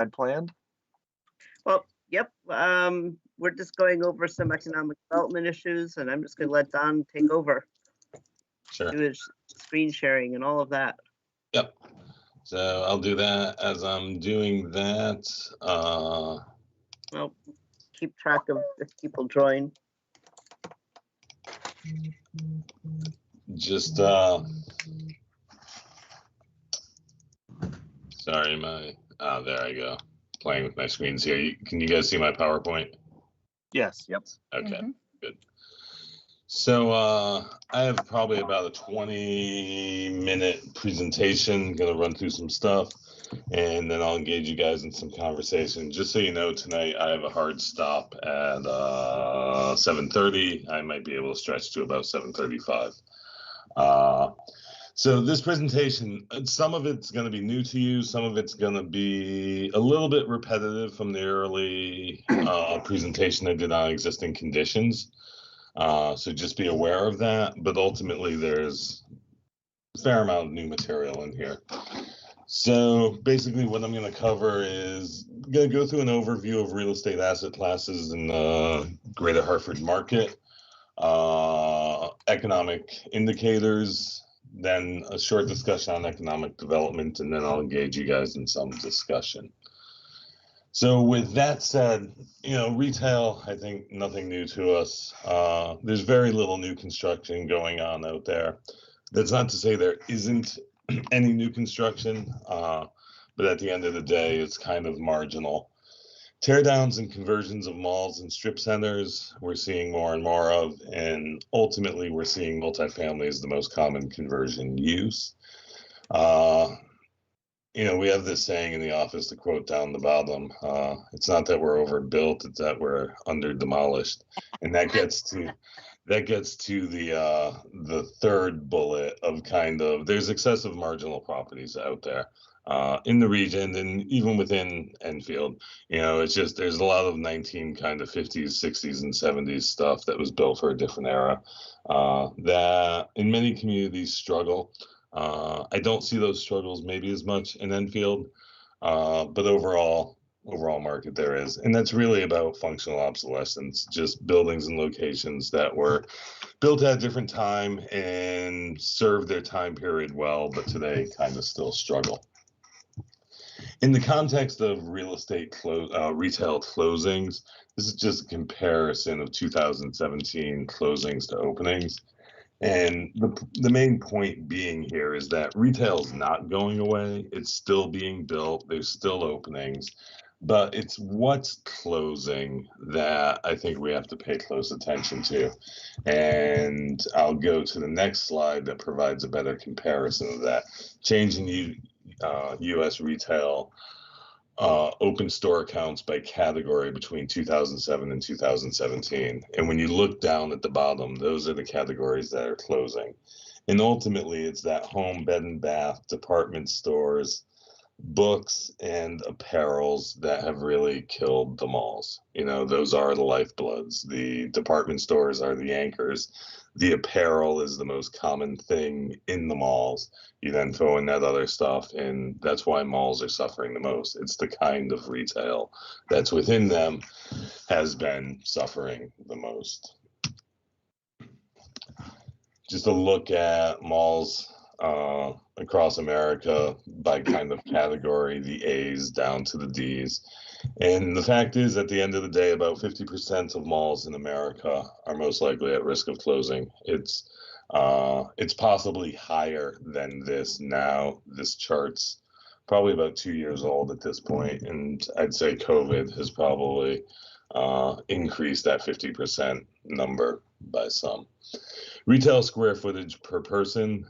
had planned? Well, yep. We're just going over some economic development issues, and I'm just going to let Don take over, Sure. do his screen sharing and all of that. Yep. So I'll do that. As I'm doing that, Well, keep track of if people join. just sorry, there I go. Playing with my screens here. Can you guys see my PowerPoint? Yes. Yep. Okay, good. So I have probably about a 20-minute presentation, gonna run through some stuff, and then I'll engage you guys in some conversation. Just so you know, tonight I have a hard stop at 7:30. I might be able to stretch to about 7:35. So this presentation, some of it's going to be new to you, some of it's going to be a little bit repetitive from the early presentation I did on existing conditions. So just be aware of that, but ultimately there's a fair amount of new material in here. So basically what I'm going to cover is going to go through an overview of real estate asset classes in the greater Hartford market, economic indicators, then a short discussion on economic development, and then I'll engage you guys in some discussion. So with that said, retail, I think nothing new to us. There's very little new construction going on out there. That's not to say there isn't any new construction, but at the end of the day, it's kind of marginal. Teardowns and conversions of malls and strip centers, we're seeing more and more of, and ultimately we're seeing multifamily as the most common conversion use. We have this saying in the office, to quote down the bottom, it's not that we're overbuilt, it's that we're under demolished. And that gets to the third bullet of kind of, there's excessive marginal properties out there in the region and even within Enfield. It's just, there's a lot of 1950s, 60s, and 70s stuff that was built for a different era that in many communities struggle. I don't see those struggles maybe as much in Enfield, but overall market there is. And that's really about functional obsolescence, just buildings and locations that were built at a different time and served their time period well, but today kind of still struggle. In the context of real estate retail closings, this is just a comparison of 2017 closings to openings. And the main point being here is that retail is not going away. It's still being built. There's still openings, but it's what's closing that I think we have to pay close attention to. And I'll go to the next slide that provides a better comparison of that. Changing U.S. retail open store accounts by category between 2007 and 2017. And when you look down at the bottom, those are the categories that are closing. And ultimately, it's that home, bed and bath, department stores, books, and apparels that have really killed the malls. Those are the lifebloods. The department stores are the anchors. The apparel is the most common thing in the malls. You then throw in that other stuff, and that's why malls are suffering the most. It's the kind of retail that's within them has been suffering the most. Just a look at malls across America by kind of category, the A's down to the D's. And the fact is, at the end of the day, about 50% of malls in America are most likely at risk of closing. It's possibly higher than this now. This chart's probably about 2 years old at this point, and I'd say COVID has probably increased that 50% number by some. Retail square footage per person.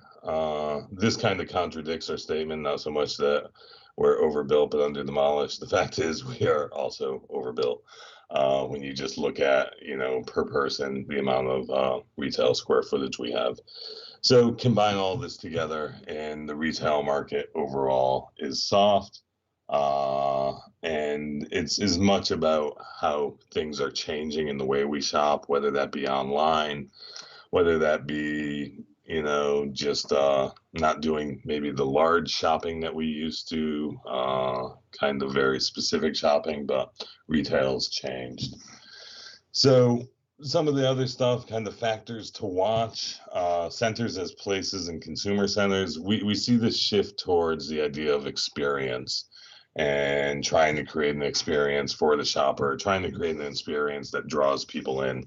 This kind of contradicts our statement, not so much that we're overbuilt but under demolished. The fact is we are also overbuilt when you just look at, per person, the amount of retail square footage we have. So combine all this together and the retail market overall is soft. And it's as much about how things are changing in the way we shop, whether that be online, whether that be, just not doing maybe the large shopping that we used to, kind of very specific shopping, but retail's changed. So some of the other stuff, kind of factors to watch, centers as places and consumer centers, we see this shift towards the idea of experience and trying to create an experience for the shopper, trying to create an experience that draws people in.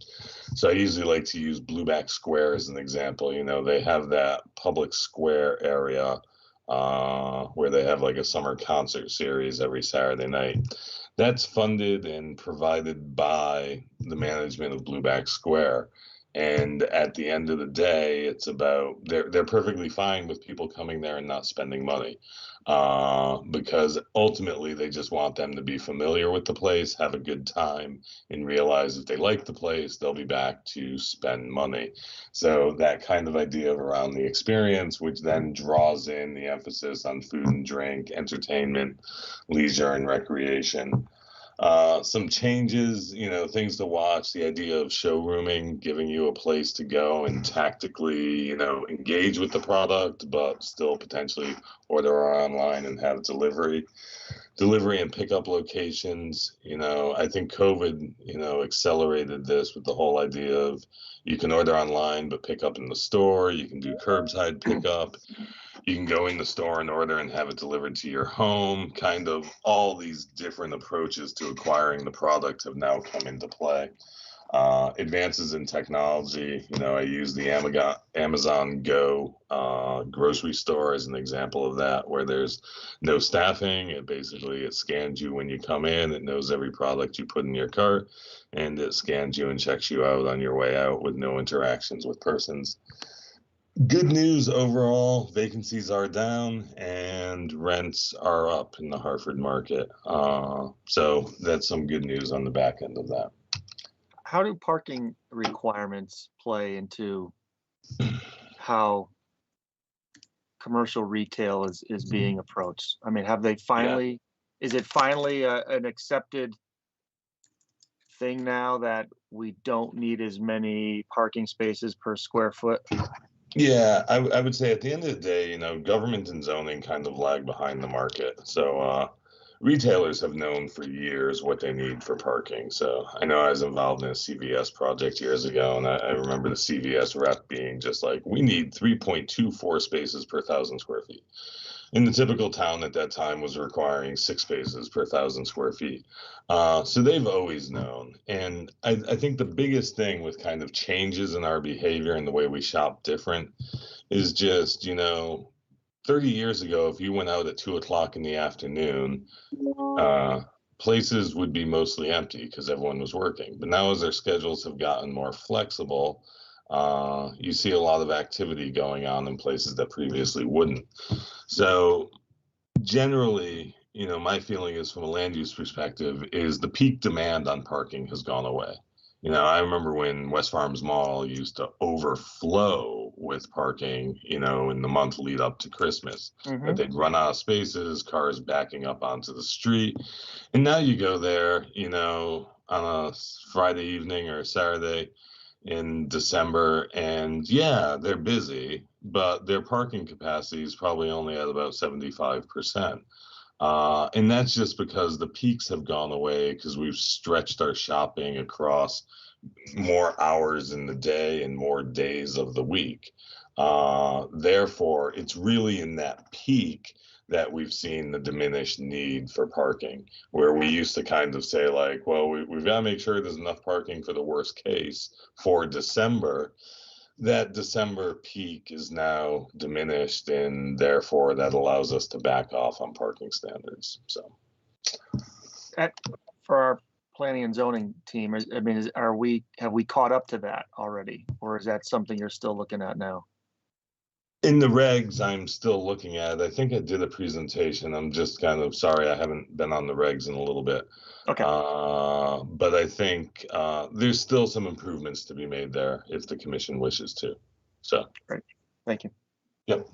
So I usually like to use Blueback Square as an example. They have that public square area where they have like a summer concert series every Saturday night. That's funded and provided by the management of Blueback Square. And at the end of the day, it's about they're perfectly fine with people coming there and not spending money, because ultimately they just want them to be familiar with the place, have a good time, and realize if they like the place, they'll be back to spend money. So that kind of idea around the experience, which then draws in the emphasis on food and drink, entertainment, leisure, and recreation. Some changes, things to watch, the idea of showrooming, giving you a place to go and tactically, engage with the product, but still potentially order online and have delivery and pickup locations. I think COVID, accelerated this with the whole idea of you can order online, but pick up in the store. You can do curbside pickup. You can go in the store and order and have it delivered to your home. Kind of all these different approaches to acquiring the product have now come into play. Advances in technology, I use the Amazon Go grocery store as an example of that, where there's no staffing. It scans you when you come in. It knows every product you put in your cart, and it scans you and checks you out on your way out with no interactions with persons. Good news overall, vacancies are down and rents are up in the Hartford market. So that's some good news on the back end of that. How do parking requirements play into how commercial retail is being approached? I mean, have they finally, is it finally an accepted thing now that we don't need as many parking spaces per square foot? Yeah, I would say at the end of the day, government and zoning kind of lag behind the market. So retailers have known for years what they need for parking. So I know I was involved in a CVS project years ago, and I remember the CVS rep being just like, we need 3.24 spaces per 1,000 square feet. In the typical town at that time was requiring 6 spaces per 1,000 square feet. So they've always known. And I think the biggest thing with kind of changes in our behavior and the way we shop different is just, 30 years ago, if you went out at 2 o'clock in the afternoon, places would be mostly empty because everyone was working. But now as their schedules have gotten more flexible, you see a lot of activity going on in places that previously wouldn't. So generally, my feeling is from a land use perspective is the peak demand on parking has gone away. I remember when West Farms Mall used to overflow with parking, in the month lead up to Christmas, that they'd run out of spaces, cars backing up onto the street. And now you go there, on a Friday evening or a Saturday in December, and yeah, they're busy, but their parking capacity is probably only at about 75%. And that's just because the peaks have gone away because we've stretched our shopping across more hours in the day and more days of the week. Therefore, it's really in that peak that we've seen the diminished need for parking, where we used to kind of say like, well, we've got to make sure there's enough parking for the worst case for December. That December peak is now diminished, and therefore that allows us to back off on parking standards. So for our planning and zoning team, have we caught up to that already, or is that something you're still looking at now? In the regs, I'm still looking at it. I think I did a presentation. I'm just kind of sorry I haven't been on the regs in a little bit. Okay. But I think there's still some improvements to be made there if the commission wishes to. So great. Thank you. Yep.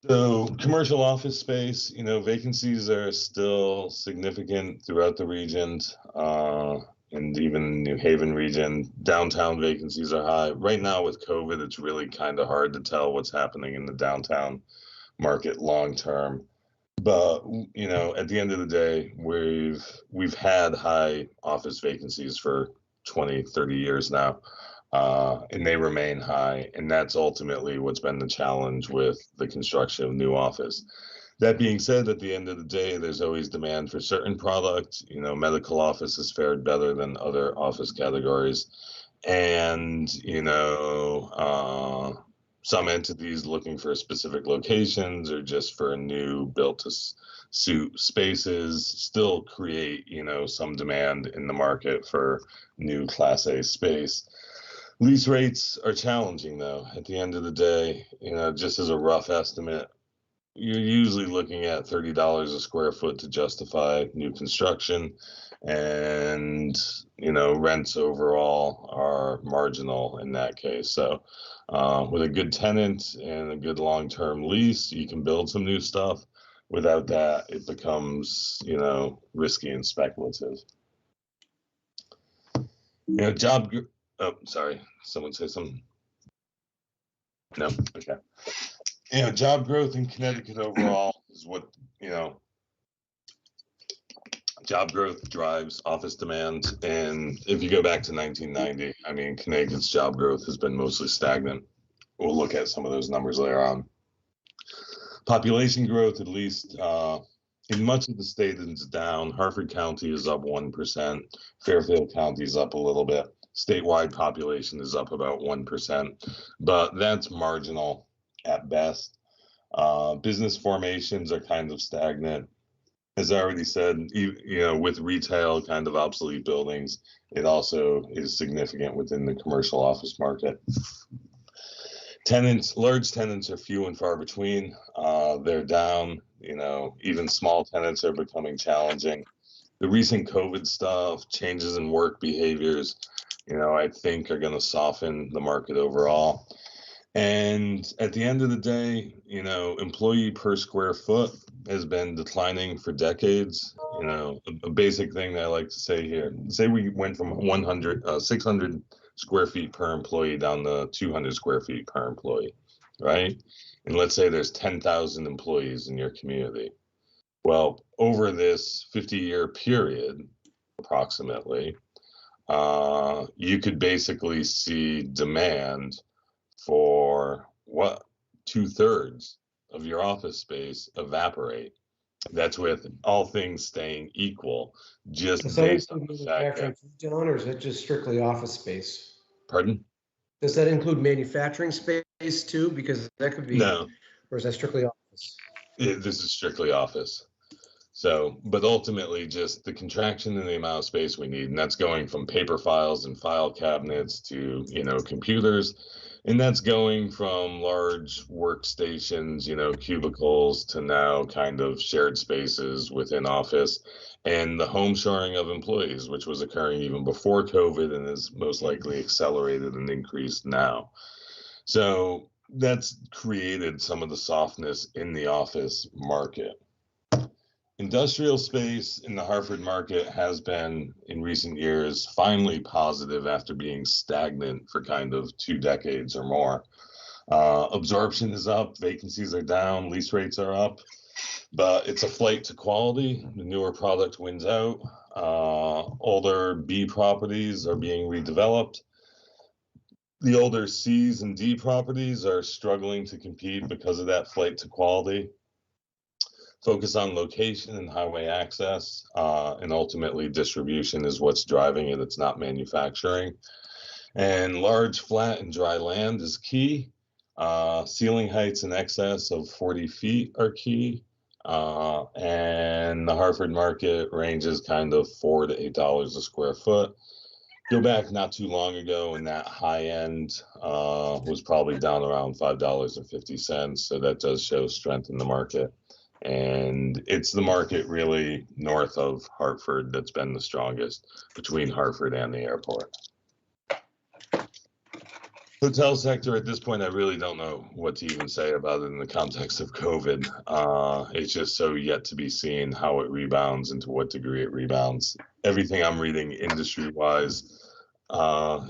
So commercial office space, vacancies are still significant throughout the regions. and even New Haven region. Downtown vacancies are high. Right now with COVID, it's really kind of hard to tell what's happening in the downtown market long term. But at the end of the day, we've had high office vacancies for 20, 30 years now, and they remain high. And that's ultimately what's been the challenge with the construction of new office. That being said, at the end of the day, there's always demand for certain products. Medical office has fared better than other office categories. And, some entities looking for specific locations or just for a new built to suit spaces still create, some demand in the market for new Class A space. Lease rates are challenging though. At the end of the day, just as a rough estimate, you're usually looking at $30 a square foot to justify new construction, and rents overall are marginal in that case. So with a good tenant and a good long-term lease, you can build some new stuff. Without that, it becomes risky and speculative. Oh, sorry, someone say something. No, okay. Job growth in Connecticut overall is what, job growth drives office demand. And if you go back to 1990, Connecticut's job growth has been mostly stagnant. We'll look at some of those numbers later on. Population growth, at least in much of the state, is down. Harford County is up 1%. Fairfield County is up a little bit. Statewide population is up about 1%, but that's marginal at best. Business formations are kind of stagnant. As I already said, with retail kind of obsolete buildings, it also is significant within the commercial office market. Large tenants are few and far between. They're down. Even small tenants are becoming challenging. The recent COVID stuff, changes in work behaviors, I think are going to soften the market overall. And at the end of the day, employee per square foot has been declining for decades. A basic thing that I like to say here, say we went from 600 square feet per employee down to 200 square feet per employee, right? And let's say there's 10,000 employees in your community. Well, over this 50-year period, approximately, you could basically see demand for 2/3 of your office space evaporate. That's with all things staying equal, just based on the fact that. John, or is it just strictly office space? Pardon? Does that include manufacturing space too? Because that could be. No. Or is that strictly office? This is strictly office. So, but ultimately just the contraction in the amount of space we need, and that's going from paper files and file cabinets to, computers. And that's going from large workstations, cubicles, to now kind of shared spaces within office, and the home shoring of employees, which was occurring even before COVID and is most likely accelerated and increased now. So that's created some of the softness in the office market. Industrial space in the Harford market has been, in recent years, finally positive after being stagnant for kind of 2 decades or more. Absorption is up, vacancies are down, lease rates are up, but it's a flight to quality. The newer product wins out. Older B properties are being redeveloped. The older C's and D properties are struggling to compete because of that flight to quality. Focus on location and highway access, and ultimately distribution is what's driving it. It's not manufacturing. And large, flat, and dry land is key. Ceiling heights in excess of 40 feet are key. And the Harford market ranges kind of $4 to $8 a square foot. Go back not too long ago, and that high end was probably down around $5.50. So that does show strength in the market. And it's the market really north of Hartford that's been the strongest, between Hartford and the airport. Hotel sector at this point, I really don't know what to even say about it in the context of COVID. It's just so yet to be seen how it rebounds and to what degree it rebounds. Everything I'm reading industry-wise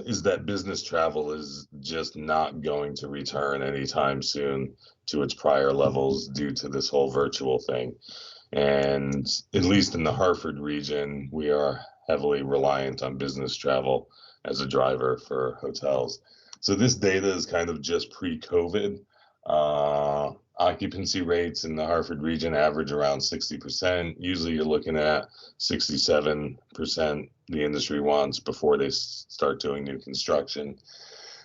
is that business travel is just not going to return anytime soon to its prior levels due to this whole virtual thing. And at least in the Hartford region, we are heavily reliant on business travel as a driver for hotels. So this data is kind of just pre-COVID. Occupancy rates in the Hartford region average around 60%. Usually you're looking at 67% the industry wants before they start doing new construction.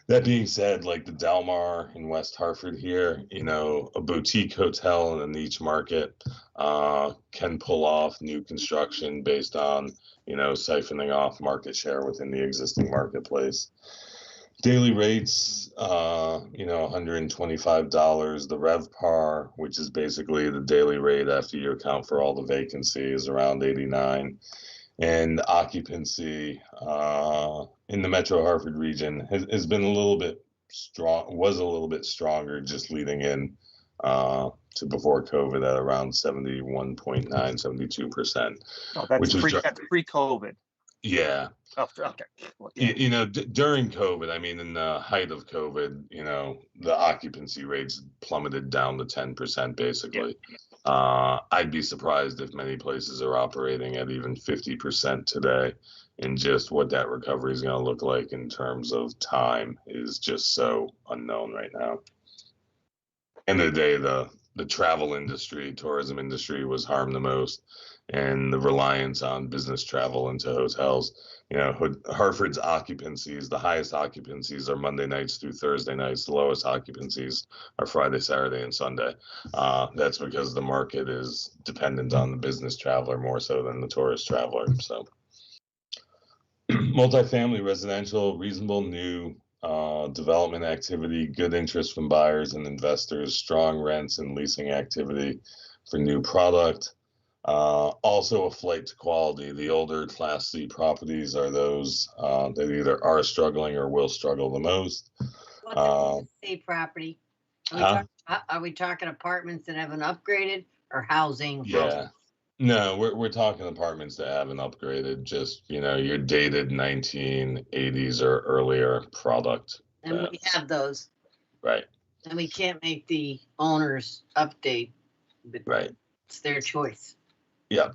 That being said, like the Del Mar in West Hartford here, a boutique hotel in a niche market can pull off new construction based on, siphoning off market share within the existing marketplace. Daily rates, $125. The RevPAR, which is basically the daily rate after you account for all the vacancy, is around 89. And occupancy in the Metro Hartford region has been a little bit was a little bit stronger just leading in to before COVID at around 71.9, 72%. Oh, that's which that's pre-COVID. Yeah. Oh, okay. Well, yeah. During COVID, I mean, in the height of COVID, the occupancy rates plummeted down to 10% basically. I'd be surprised if many places are operating at even 50% today. And just what that recovery is going to look like in terms of time is just so unknown right now. End of the day, the travel industry, tourism industry was harmed the most, and the reliance on business travel into hotels. Hartford's occupancies, the highest occupancies are Monday nights through Thursday nights. The lowest occupancies are Friday, Saturday, and Sunday. That's because the market is dependent on the business traveler more so than the tourist traveler. So multifamily residential, reasonable new development activity, good interest from buyers and investors, strong rents and leasing activity for new product. Also a flight to quality. The older Class C properties are those that either are struggling or will struggle the most. What's a C property? Are we talking apartments that haven't upgraded or housing? Yeah. No, we're talking apartments that haven't upgraded, just, your dated 1980s or earlier product. And we have those. Right. And we can't make the owners update. But right. It's their choice. Yeah.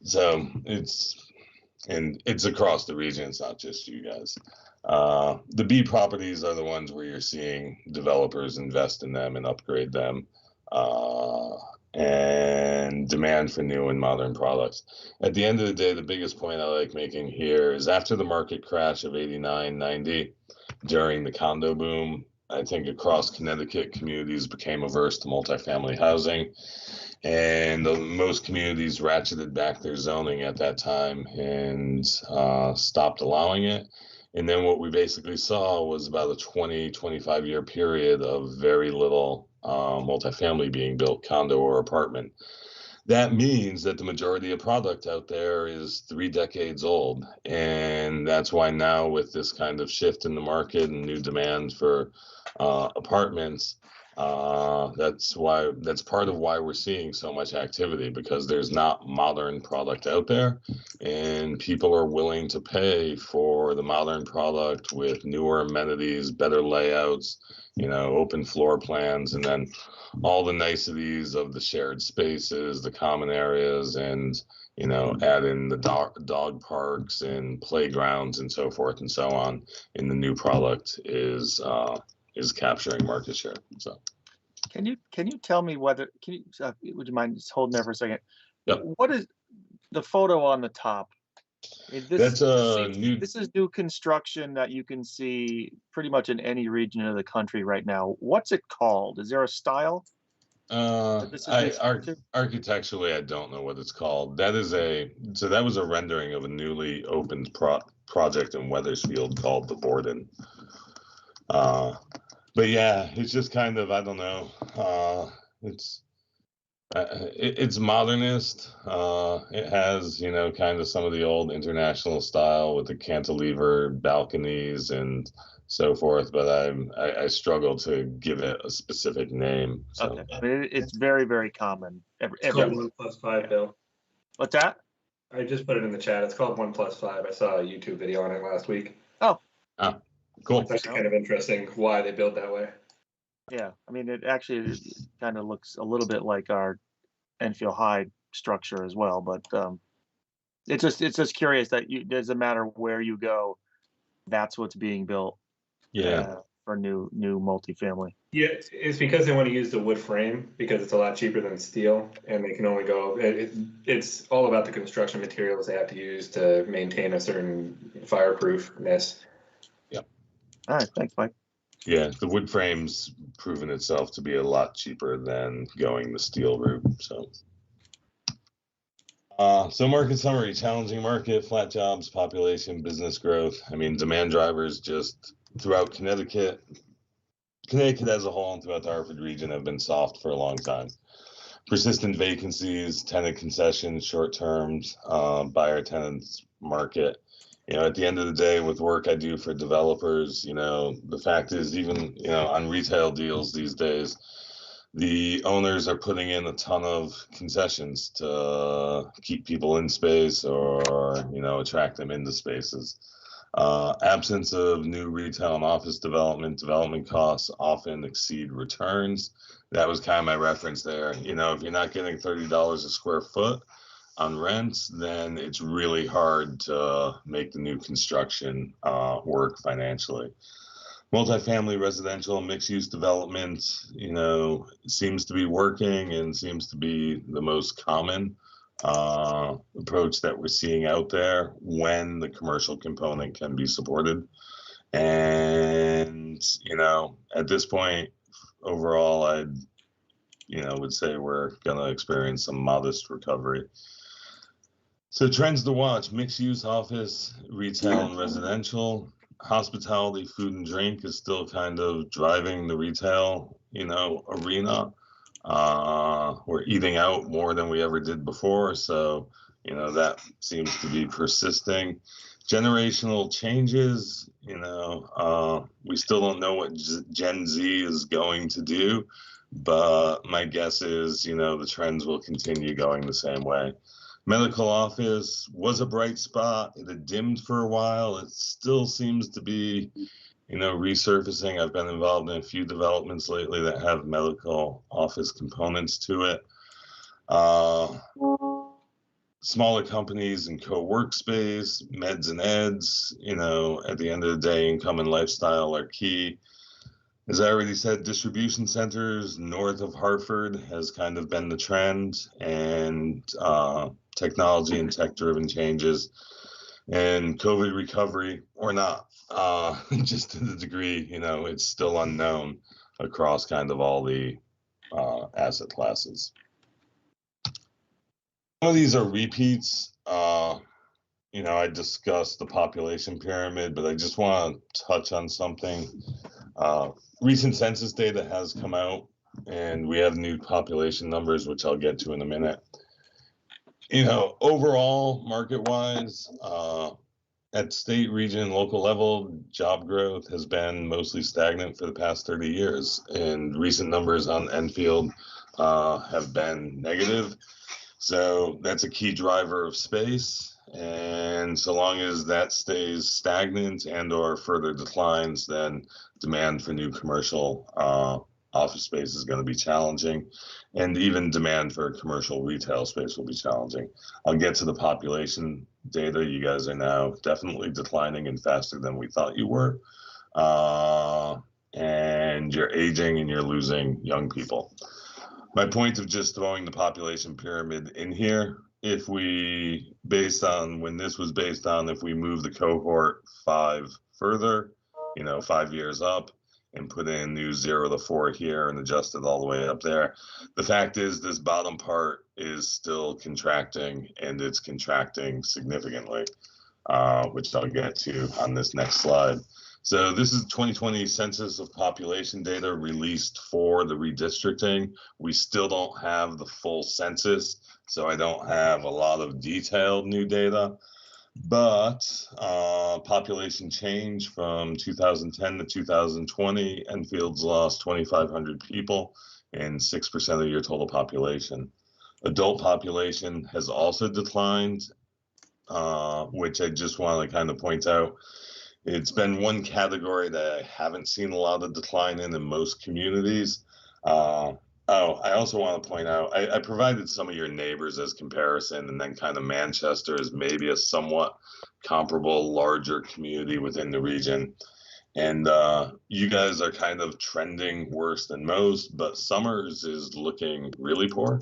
So it's across the region. It's not just you guys. The B properties are the ones where you're seeing developers invest in them and upgrade them. And demand for new and modern products. At the end of the day, the biggest point I like making here is after the market crash of 89, 90, during the condo boom, I think across Connecticut, communities became averse to multifamily housing. And most communities ratcheted back their zoning at that time and stopped allowing it. And then what we basically saw was about a 20, 25-year period of very little multifamily being built, condo or apartment. That means that the majority of product out there is 3 decades old. And that's why now with this kind of shift in the market and new demand for apartments, that's part of why we're seeing so much activity, because there's not modern product out there and people are willing to pay for the modern product with newer amenities, better layouts, open floor plans, and then all the niceties of the shared spaces, the common areas, and add in the dog parks and playgrounds and so forth and so on. And the new product is capturing market share. So, can you tell me whether would you mind just holding there for a second? Yep. What is the photo on the top? This is new construction that you can see pretty much in any region of the country right now. What's it called? Is there a style? Architecturally, I don't know what it's called. That was a rendering of a newly opened project in Wethersfield called the Borden. But yeah, it's just kind of, I don't know. It's modernist. It has, you know, kind of some of the old international style with the cantilever balconies and so forth, but I struggle to give it a specific name. So Okay, but it's very, very common. It's called Every, 1+5, Bill. what's that? I just put it in the chat. It's called 1+5. I saw a YouTube video on it last week. cool. It's actually kind of interesting why they build that way. Yeah, I mean, it actually kind of looks a little bit like our Enfield High structure as well, but it's just curious that it doesn't matter where you go, that's what's being built Yeah. for new multifamily. Yeah, it's because they want to use the wood frame because it's a lot cheaper than steel, and they can only go. It's all about the construction materials they have to use to maintain a certain fireproofness. All right, thanks, Mike. Yeah, the wood frame's proven itself to be a lot cheaper than going the steel route. So market summary: challenging market, flat jobs, population, business growth. I mean, demand drivers just throughout Connecticut as a whole and throughout the Hartford region have been soft for a long time. Persistent vacancies, tenant concessions, short terms, buyer tenants market. You know, at the end of the day, with work I do for developers, you know, the fact is, even, you know, on retail deals these days, the owners are putting in a ton of concessions to keep people in space or, you know, attract them into spaces. Absence of new retail and office development costs often exceed returns. That was kind of my reference there. You know, if you're not getting $30 a square foot on rents, then it's really hard to make the new construction work financially. Multifamily residential mixed-use development, you know, seems to be working and seems to be the most common approach that we're seeing out there when the commercial component can be supported. And, you know, at this point, overall, would say we're going to experience some modest recovery. So trends to watch: mixed use office, retail and residential. Hospitality, food and drink is still kind of driving the retail, you know, arena. We're eating out more than we ever did before. So, you know, that seems to be persisting. Generational changes, you know, we still don't know what Gen Z is going to do, but my guess is, you know, the trends will continue going the same way. Medical office was a bright spot. It had dimmed for a while. It still seems to be, you know, resurfacing. I've been involved in a few developments lately that have medical office components to it. Smaller companies and co-workspace, meds and eds, you know, at the end of the day, income and lifestyle are key. As I already said, distribution centers north of Hartford has kind of been the trend, and technology and tech-driven changes and COVID recovery or not, just to the degree, you know, it's still unknown across kind of all the asset classes. Some of these are repeats. You know, I discussed the population pyramid, but I just want to touch on something. Recent census data has come out, and we have new population numbers, which I'll get to in a minute. You know, overall, market-wise, at state, region, local level, job growth has been mostly stagnant for the past 30 years, and recent numbers on Enfield have been negative. So that's a key driver of space, and so long as that stays stagnant and or further declines, then demand for new commercial office space is going to be challenging, and even demand for commercial retail space will be challenging. I'll get to the population data. You guys are now definitely declining and faster than we thought you were, and you're aging and you're losing young people. My point of just throwing the population pyramid in here, if we, based on when this was based on, if we move the cohort 5 further, you know, 5 years up, and put in new 0 to 4 here and adjust it all the way up there, the fact is this bottom part is still contracting, and it's contracting significantly, which I'll get to on this next slide. So this is 2020 census of population data released for the redistricting. We still don't have the full census, so I don't have a lot of detailed new data. But population change from 2010 to 2020, Enfield's lost 2,500 people and 6% of your total population. Adult population has also declined, which I just want to kind of point out. It's been one category that I haven't seen a lot of decline in most communities. I also want to point out, I provided some of your neighbors as comparison, and then kind of Manchester is maybe a somewhat comparable larger community within the region. And you guys are kind of trending worse than most, but Summers is looking really poor.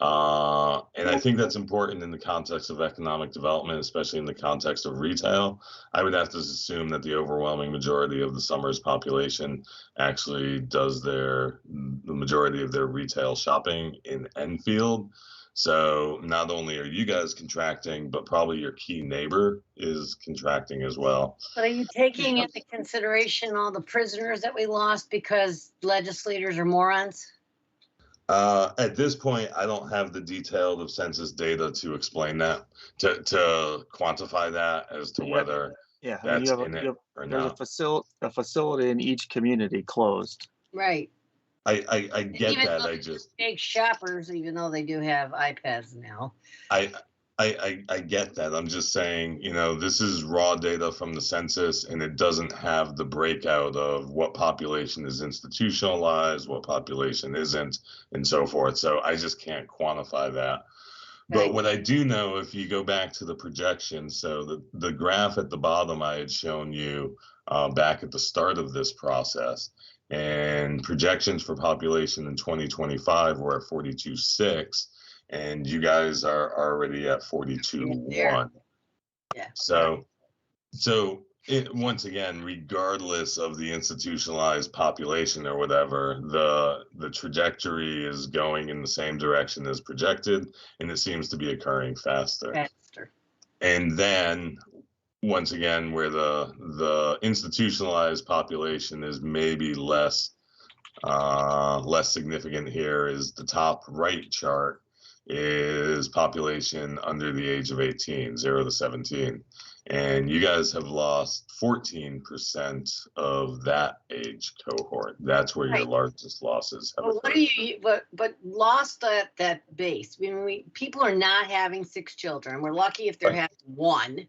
And I think that's important in the context of economic development, especially in the context of retail. I would have to assume that the overwhelming majority of the Summers population actually does the majority of their retail shopping in Enfield. So not only are you guys contracting, but probably your key neighbor is contracting as well. But are you taking into consideration all the prisoners that we lost because legislators are morons? At this point, I don't have the detailed census data to explain that, to quantify that as to whether Yeah, I mean, that's in it or there's not. a facility in each community closed. Right. I get Even that. though I they're just big shoppers, even though they do have iPads now. I get that. I'm just saying, this is raw data from the census, and it doesn't have the breakout of what population is institutionalized, what population isn't, and so forth. So I just can't quantify that. But Right. what I do know, if you go back to the projection, so the graph at the bottom I had shown you back at the start of this process, and projections for population in 2025 were at 42.6, and you guys are already at 42.1. Yeah. So once again, regardless of the institutionalized population or whatever, the trajectory is going in the same direction as projected, and it seems to be occurring faster. And then once again, where the institutionalized population is maybe less significant here is the top right chart is population under the age of 18, 0 to 17. And you guys have lost 14% of that age cohort. That's where your largest losses have occurred. But lost that base. I mean, people are not having 6 children. We're lucky if they're having 1.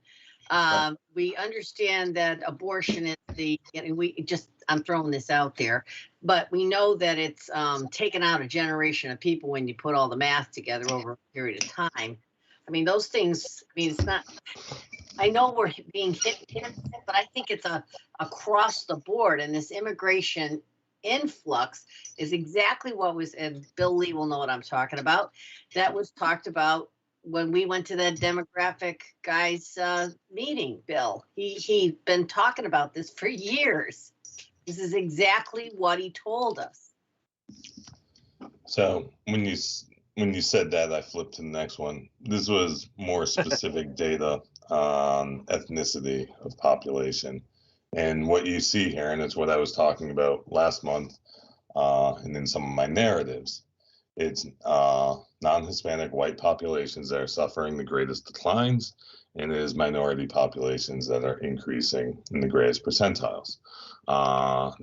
We understand that abortion is I'm throwing this out there, but we know that it's taken out a generation of people when you put all the math together over a period of time. I mean, those things, it's not, I know we're being hit, but I think it's across the board, and this immigration influx is exactly what was, and Bill Lee will know what I'm talking about, that was talked about when we went to that demographic guys meeting. Bill, he'd been talking about this for years. This is exactly what he told us. So when you said that, I flipped to the next one. This was more specific data on ethnicity of population. And what you see here, and it's what I was talking about last month, and in some of my narratives, it's non-Hispanic white populations that are suffering the greatest declines, and it is minority populations that are increasing in the greatest percentiles.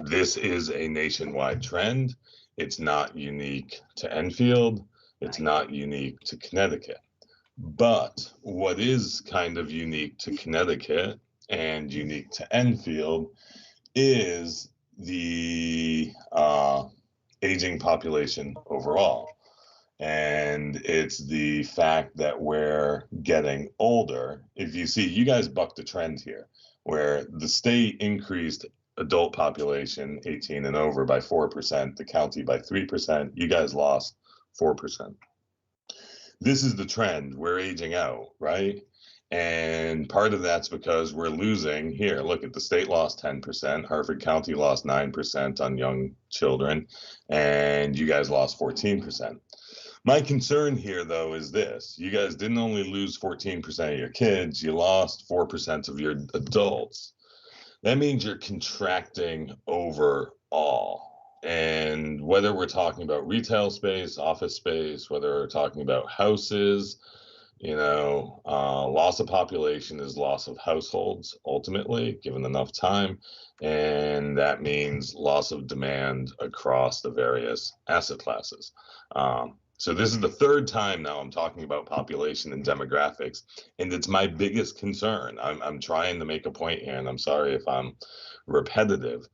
This is a nationwide trend. It's not unique to Enfield. It's not unique to Connecticut. But what is kind of unique to Connecticut and unique to Enfield is the aging population overall. And it's the fact that we're getting older. If you see, you guys bucked the trend here, where the state increased adult population 18 and over by 4%, the county by 3%, you guys lost 4%. This is the trend. We're aging out, right? And part of that's because we're losing here. Look at the state lost 10%. Harford County lost 9% on young children, and you guys lost 14%. My concern here, though, is this. You guys didn't only lose 14% of your kids, you lost 4% of your adults. that means you're contracting overall. And whether we're talking about retail space, office space, whether we're talking about houses, loss of population is loss of households ultimately, given enough time. And that means loss of demand across the various asset classes. So this is the third time now I'm talking about population and demographics, and it's my biggest concern. I'm trying to make a point here, and I'm sorry if I'm repetitive.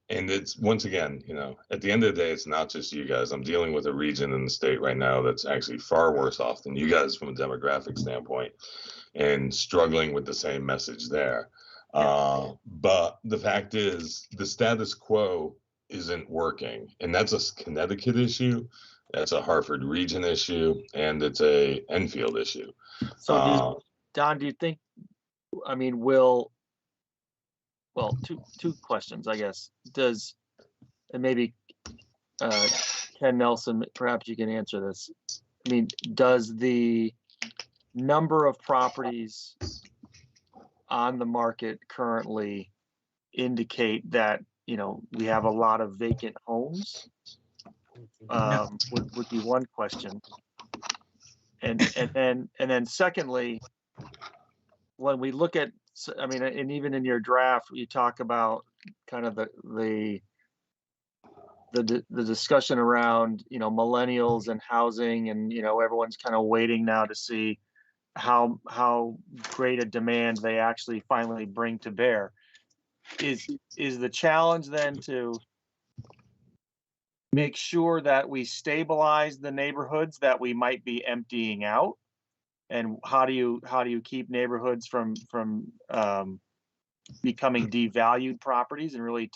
And it's, once again, at the end of the day, it's not just you guys. I'm dealing with a region in the state right now that's actually far worse off than you guys from a demographic standpoint, and struggling with the same message there. But the fact is, the status quo isn't working, and that's a Connecticut issue. That's a Hartford region issue, and it's a Enfield issue. So, Don, do you think? I mean, two questions, I guess. And maybe Ken Nelson, perhaps you can answer this. I mean, does the number of properties on the market currently indicate that, we have a lot of vacant homes? Would be one question. And then secondly, when we look at, I mean, and even in your draft, you talk about kind of the discussion around, millennials and housing, and, everyone's kind of waiting now to see how great a demand they actually finally bring to bear. Is the challenge then to make sure that we stabilize the neighborhoods that we might be emptying out? And how do you keep neighborhoods from becoming devalued properties? And really,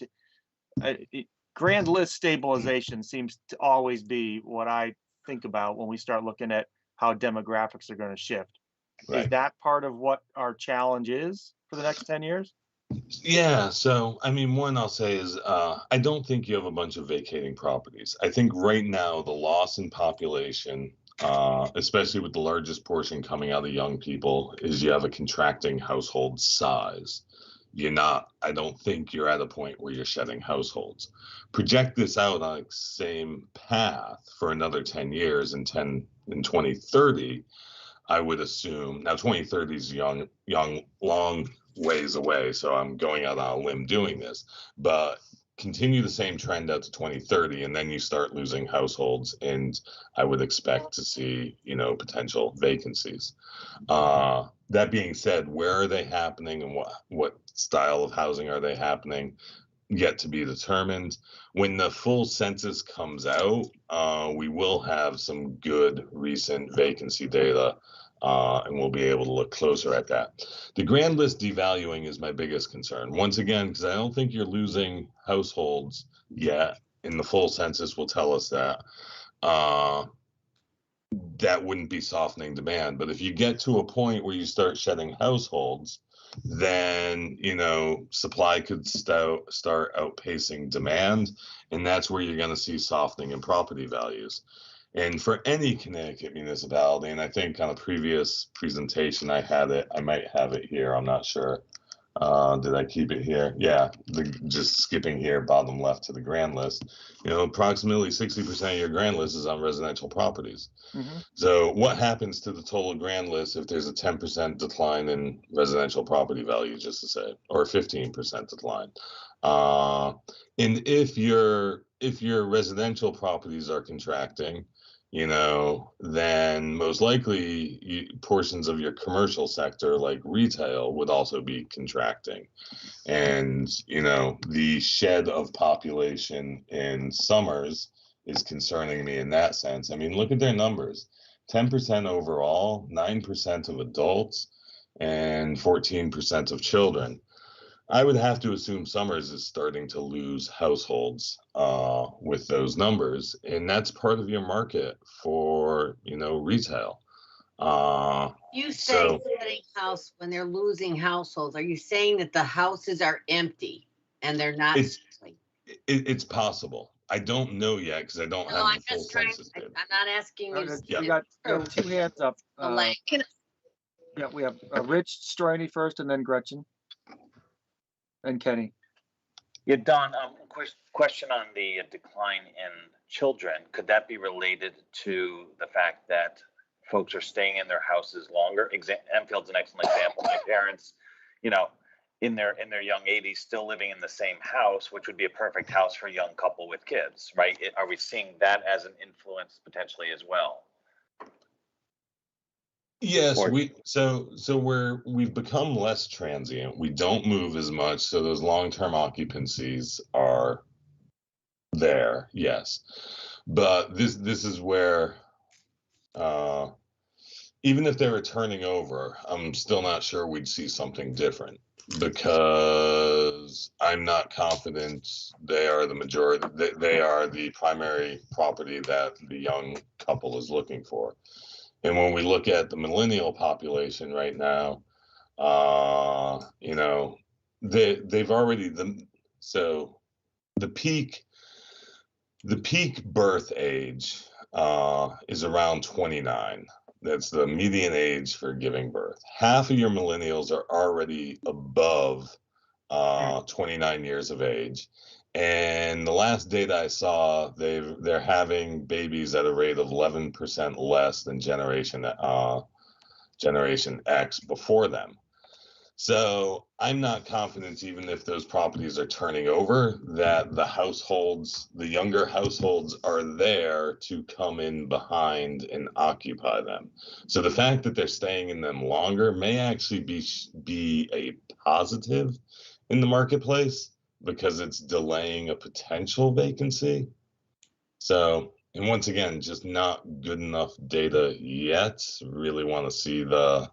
grand list stabilization seems to always be what I think about when we start looking at how demographics are going to shift. Right. Is that part of what our challenge is for the next 10 years? Yeah. So, I mean, one I'll say is I don't think you have a bunch of vacating properties. I think right now the loss in population, especially with the largest portion coming out of young people, is you have a contracting household size. I don't think you're at a point where you're shedding households. Project this out on the same path for another 10 years, and 2030, I would assume. Now 2030 is long ways away, so I'm going out on a limb doing this, but continue the same trend out to 2030, and then you start losing households, and I would expect to see, potential vacancies. That being said, where are they happening, and what style of housing are they happening? Yet to be determined. When the full census comes out, we will have some good recent vacancy data, and we'll be able to look closer at that. The grand list devaluing is my biggest concern. Once again, because I don't think you're losing households yet, and the full census will tell us that. That wouldn't be softening demand. But if you get to a point where you start shedding households, then supply could start outpacing demand, and that's where you're going to see softening in property values. And for any Connecticut municipality, and I think on a previous presentation I might have it here, I'm not sure. Did I keep it here? Yeah, just skipping here, bottom left to the grand list. Approximately 60% of your grand list is on residential properties. Mm-hmm. So what happens to the total grand list if there's a 10% decline in residential property value, just to say, or 15% decline? And if your residential properties are contracting, then most likely portions of your commercial sector, like retail, would also be contracting. And, the shed of population in Summers is concerning me in that sense. I mean, look at their numbers. 10% overall, 9% of adults, and 14% of children. I would have to assume Summers is starting to lose households with those numbers, and that's part of your market for retail. You say shedding house when they're losing households. Are you saying that the houses are empty and they're not? It's possible. I don't know yet because I don't have the full census data. I'm not asking you. You got two hands up. Yeah, we have Rich Stroini first, and then Gretchen. and Kenny. Yeah, Don, question on the decline in children. Could that be related to the fact that folks are staying in their houses longer? Enfield's an excellent example. My parents, you know, in their young 80s, still living in the same house, which would be a perfect house for a young couple with kids, right? Are we seeing that as an influence potentially as well? Yes, Or- we've become less transient. We don't move as much, so those long-term occupancies are there, yes. But this is where even if they were turning over, I'm still not sure we'd see something different, because I'm not confident they are the majority. They are the primary property that the young couple is looking for. And when we look at the millennial population right now, you know, they've already so the peak birth age is around 29. That's the median age for giving birth. Half of your millennials are already above 29 years of age. And the last data I saw, they're having babies at a rate of 11% less than Generation X before them. So I'm not confident, even if those properties are turning over, that the younger households are there to come in behind and occupy them. So the fact that they're staying in them longer may actually be a positive in the marketplace, because it's delaying a potential vacancy. So, and once again, just not good enough data yet. Really want to see the,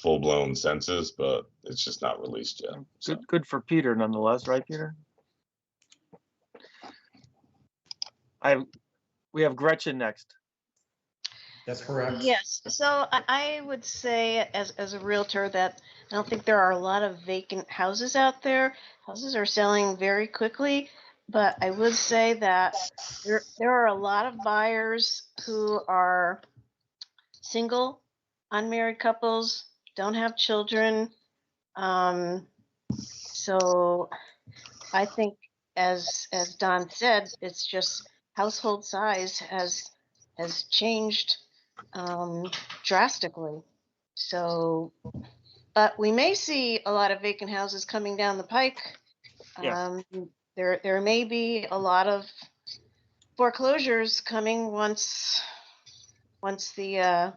full-blown census, but it's just not released yet. So. Good for Peter nonetheless, right, Peter? We have Gretchen next. That's correct. Yes, so I would say as a realtor that I don't think there are a lot of vacant houses out there. Houses are selling very quickly, but I would say that there are a lot of buyers who are single, unmarried couples, don't have children. So I think as Don said, it's just household size has changed drastically. So, but we may see a lot of vacant houses coming down the pike. Yeah. There may be a lot of foreclosures coming once the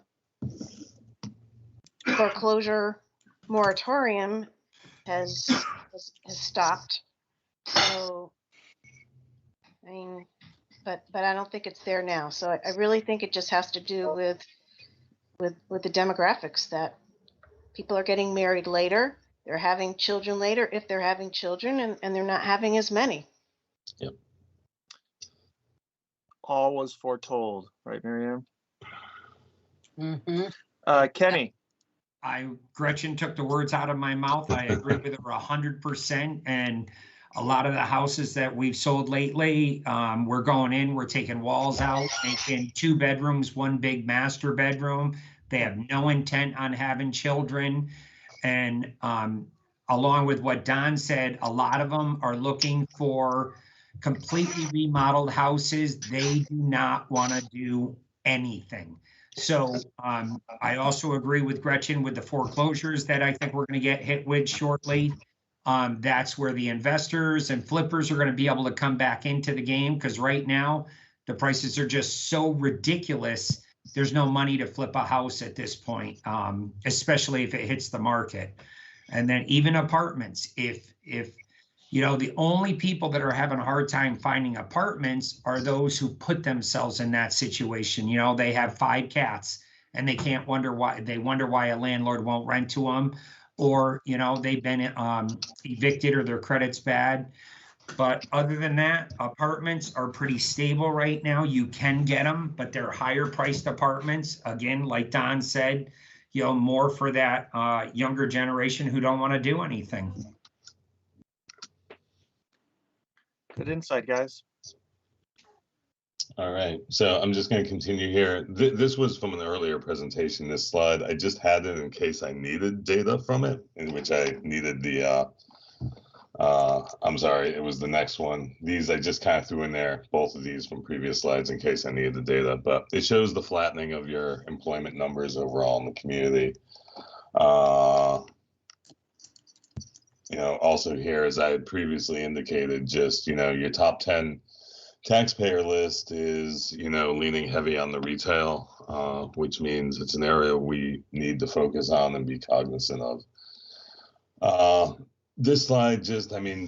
foreclosure moratorium has stopped. So, I mean, but I don't think it's there now. So I really think it just has to do with the demographics, that people are getting married later, they're having children later, if they're having children, and they're not having as many. Yep. All was foretold, right, Miriam? Mm-hmm. Kenny. Gretchen took the words out of my mouth. I agree with her 100%. And a lot of the houses that we've sold lately, we're going in, we're taking walls out, making 2 bedrooms, 1 big master bedroom. They have no intent on having children. And along with what Don said, a lot of them are looking for completely remodeled houses. They do not want to do anything. So I also agree with Gretchen with the foreclosures that I think we're going to get hit with shortly. That's where the investors and flippers are going to be able to come back into the game, because right now the prices are just so ridiculous. There's no money to flip a house at this point, especially if it hits the market. And then even apartments, if the only people that are having a hard time finding apartments are those who put themselves in that situation. They have 5 cats and they wonder why a landlord won't rent to them, or, they've been evicted or their credit's bad. But other than that, apartments are pretty stable right now. You can get them, but they're higher priced apartments. Again, like Don said, more for that younger generation who don't want to do anything. Good insight, guys. All right, so I'm just going to continue here. This was from an earlier presentation, this slide. I just had it in case I needed data from it, in which I needed the I'm sorry, it was the next one. These I just kind of threw in there, both of these from previous slides in case I needed the data, but it shows the flattening of your employment numbers overall in the community. Also here, as I had previously indicated, just, your top 10 taxpayer list is, leaning heavy on the retail, which means it's an area we need to focus on and be cognizant of. This slide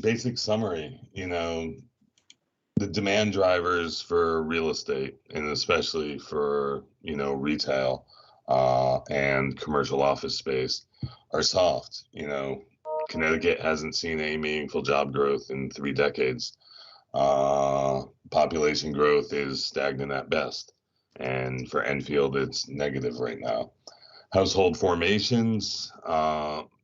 basic summary, the demand drivers for real estate and especially for, retail and commercial office space are soft. Connecticut hasn't seen any meaningful job growth in 3 decades. Population growth is stagnant at best. And for Enfield, it's negative right now. Household formations,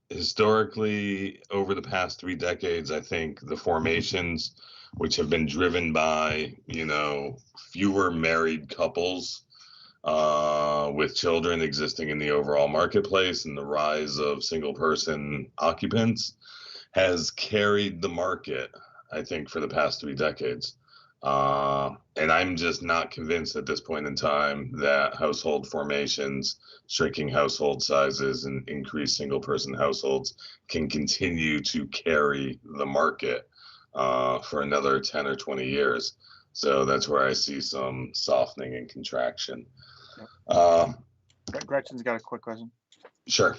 historically, over the past 3 decades, I think the formations, which have been driven by, fewer married couples with children existing in the overall marketplace and the rise of single person occupants, has carried the market, I think, for the past 3 decades. And I'm just not convinced at this point in time that household formations, shrinking household sizes, and increased single person households can continue to carry the market for another 10 or 20 years. So that's where I see some softening and contraction. Gretchen's got a quick question. Sure.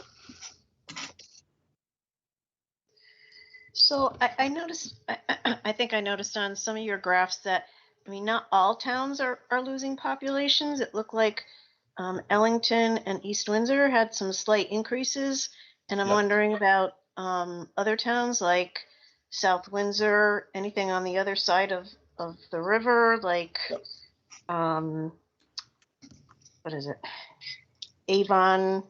So I noticed, I think I noticed on some of your graphs that, not all towns are losing populations. It looked like Ellington and East Windsor had some slight increases. And I'm Yep. wondering about other towns like South Windsor, anything on the other side of the river, like, Yep. what is it? Avon,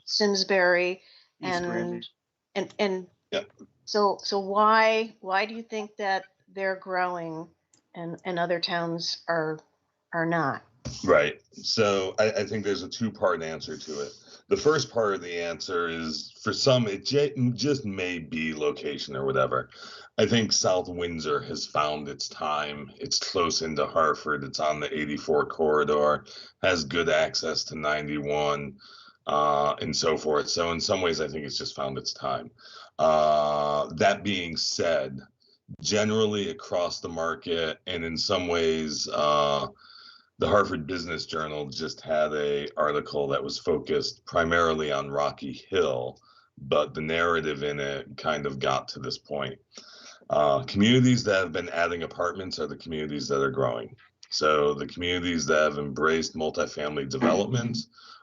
Simsbury, East Granby. and Yep. so why do you think that they're growing and other towns are not? Right. So I think there's a 2-part answer to it. The first part of the answer is, for some, it just may be location or whatever. I think South Windsor has found its time. It's close into Hartford. It's on the 84 corridor, has good access to 91, and so forth. So in some ways, I think it's just found its time. That being said, generally across the market, and in some ways, the Hartford Business Journal just had an article that was focused primarily on Rocky Hill, but the narrative in it kind of got to this point. Communities that have been adding apartments are the communities that are growing. So the communities that have embraced multifamily development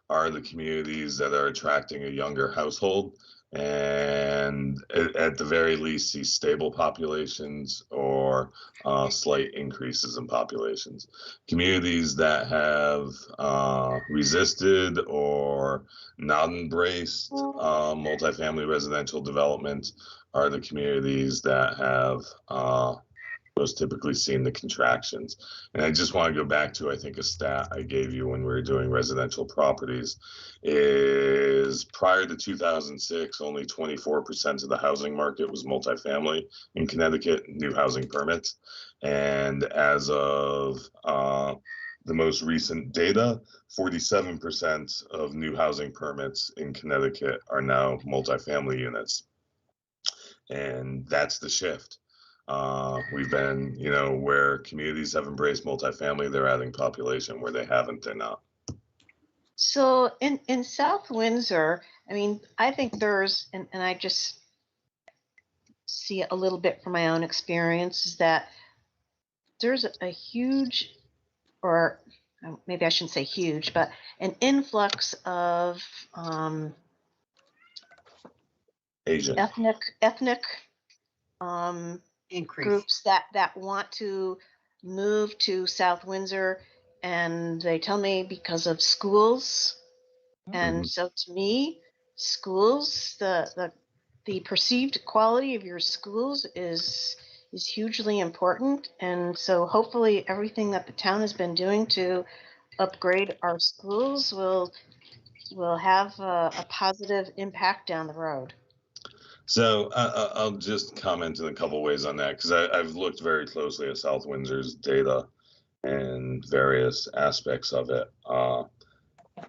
are the communities that are attracting a younger household and at the very least see stable populations or slight increases in populations. Communities that have resisted or not embraced multifamily residential development are the communities that have most typically seen the contractions. And I just want to go back to, I think, a stat I gave you when we were doing residential properties, is prior to 2006, only 24% of the housing market was multifamily in Connecticut, new housing permits. And as of the most recent data, 47% of new housing permits in Connecticut are now multifamily units. And that's the shift. We've been, where communities have embraced multifamily, they're adding population. Where they haven't, they're not. So in South Windsor, I think there's, and I just see a little bit from my own experience, is that there's a huge, or maybe I shouldn't say huge, but an influx of Asian. ethnic Increase. groups that want to move to South Windsor, and they tell me because of schools. And so to me, schools, the perceived quality of your schools is hugely important. And so hopefully everything that the town has been doing to upgrade our schools will have a positive impact down the road. So I'll just comment in a couple ways on that because I've looked very closely at South Windsor's data and various aspects of it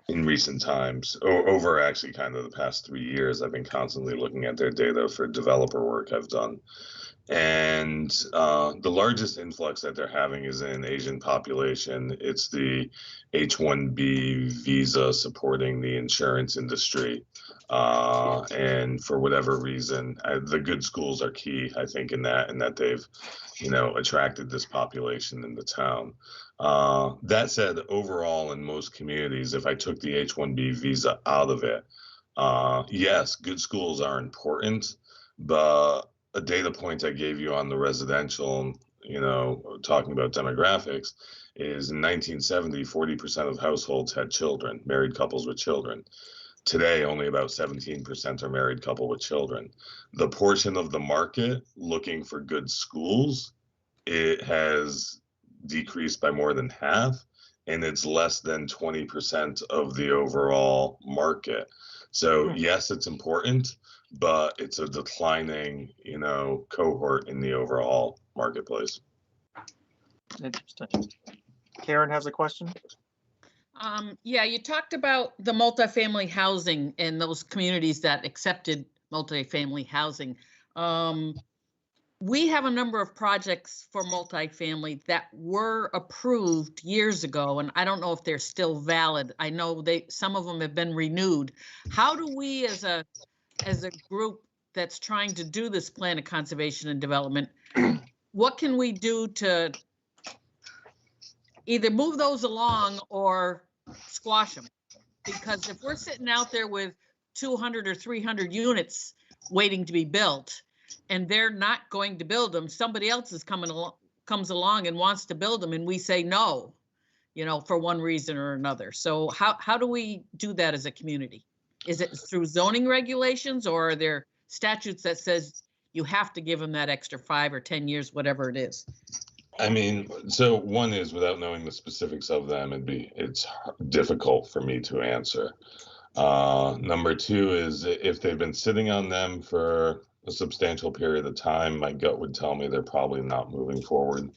in recent times. Over actually kind of the past 3 years, I've been constantly looking at their data for developer work I've done. And the largest influx that they're having is in Asian population. It's the H-1B visa supporting the insurance industry. And for whatever reason, the good schools are key, I think, in that they've, attracted this population in the town. That said, overall, in most communities, if I took the H-1B visa out of it, yes, good schools are important, but a data point I gave you on the residential, talking about demographics, is in 1970, 40% of households had children, married couples with children. Today, only about 17% are married couple with children. The portion of the market looking for good schools, it has decreased by more than half, and it's less than 20% of the overall market. So yes, it's important, but it's a declining, cohort in the overall marketplace. Interesting. Karen has a question. Yeah, you talked about the multifamily housing and those communities that accepted multifamily housing. We have a number of projects for multifamily that were approved years ago, and I don't know if they're still valid. I know some of them have been renewed. How do we, as a group that's trying to do this plan of conservation and development, what can we do to either move those along or squash them? Because if we're sitting out there with 200 or 300 units waiting to be built, and they're not going to build them, somebody else is comes along and wants to build them, and we say no, for one reason or another. So how do we do that as a community? Is it through zoning regulations, or are there statutes that says you have to give them that extra 5 or 10 years, whatever it is? I mean, so one is, without knowing the specifics of them, it's difficult for me to answer. Number two is, if they've been sitting on them for a substantial period of time, my gut would tell me they're probably not moving forward.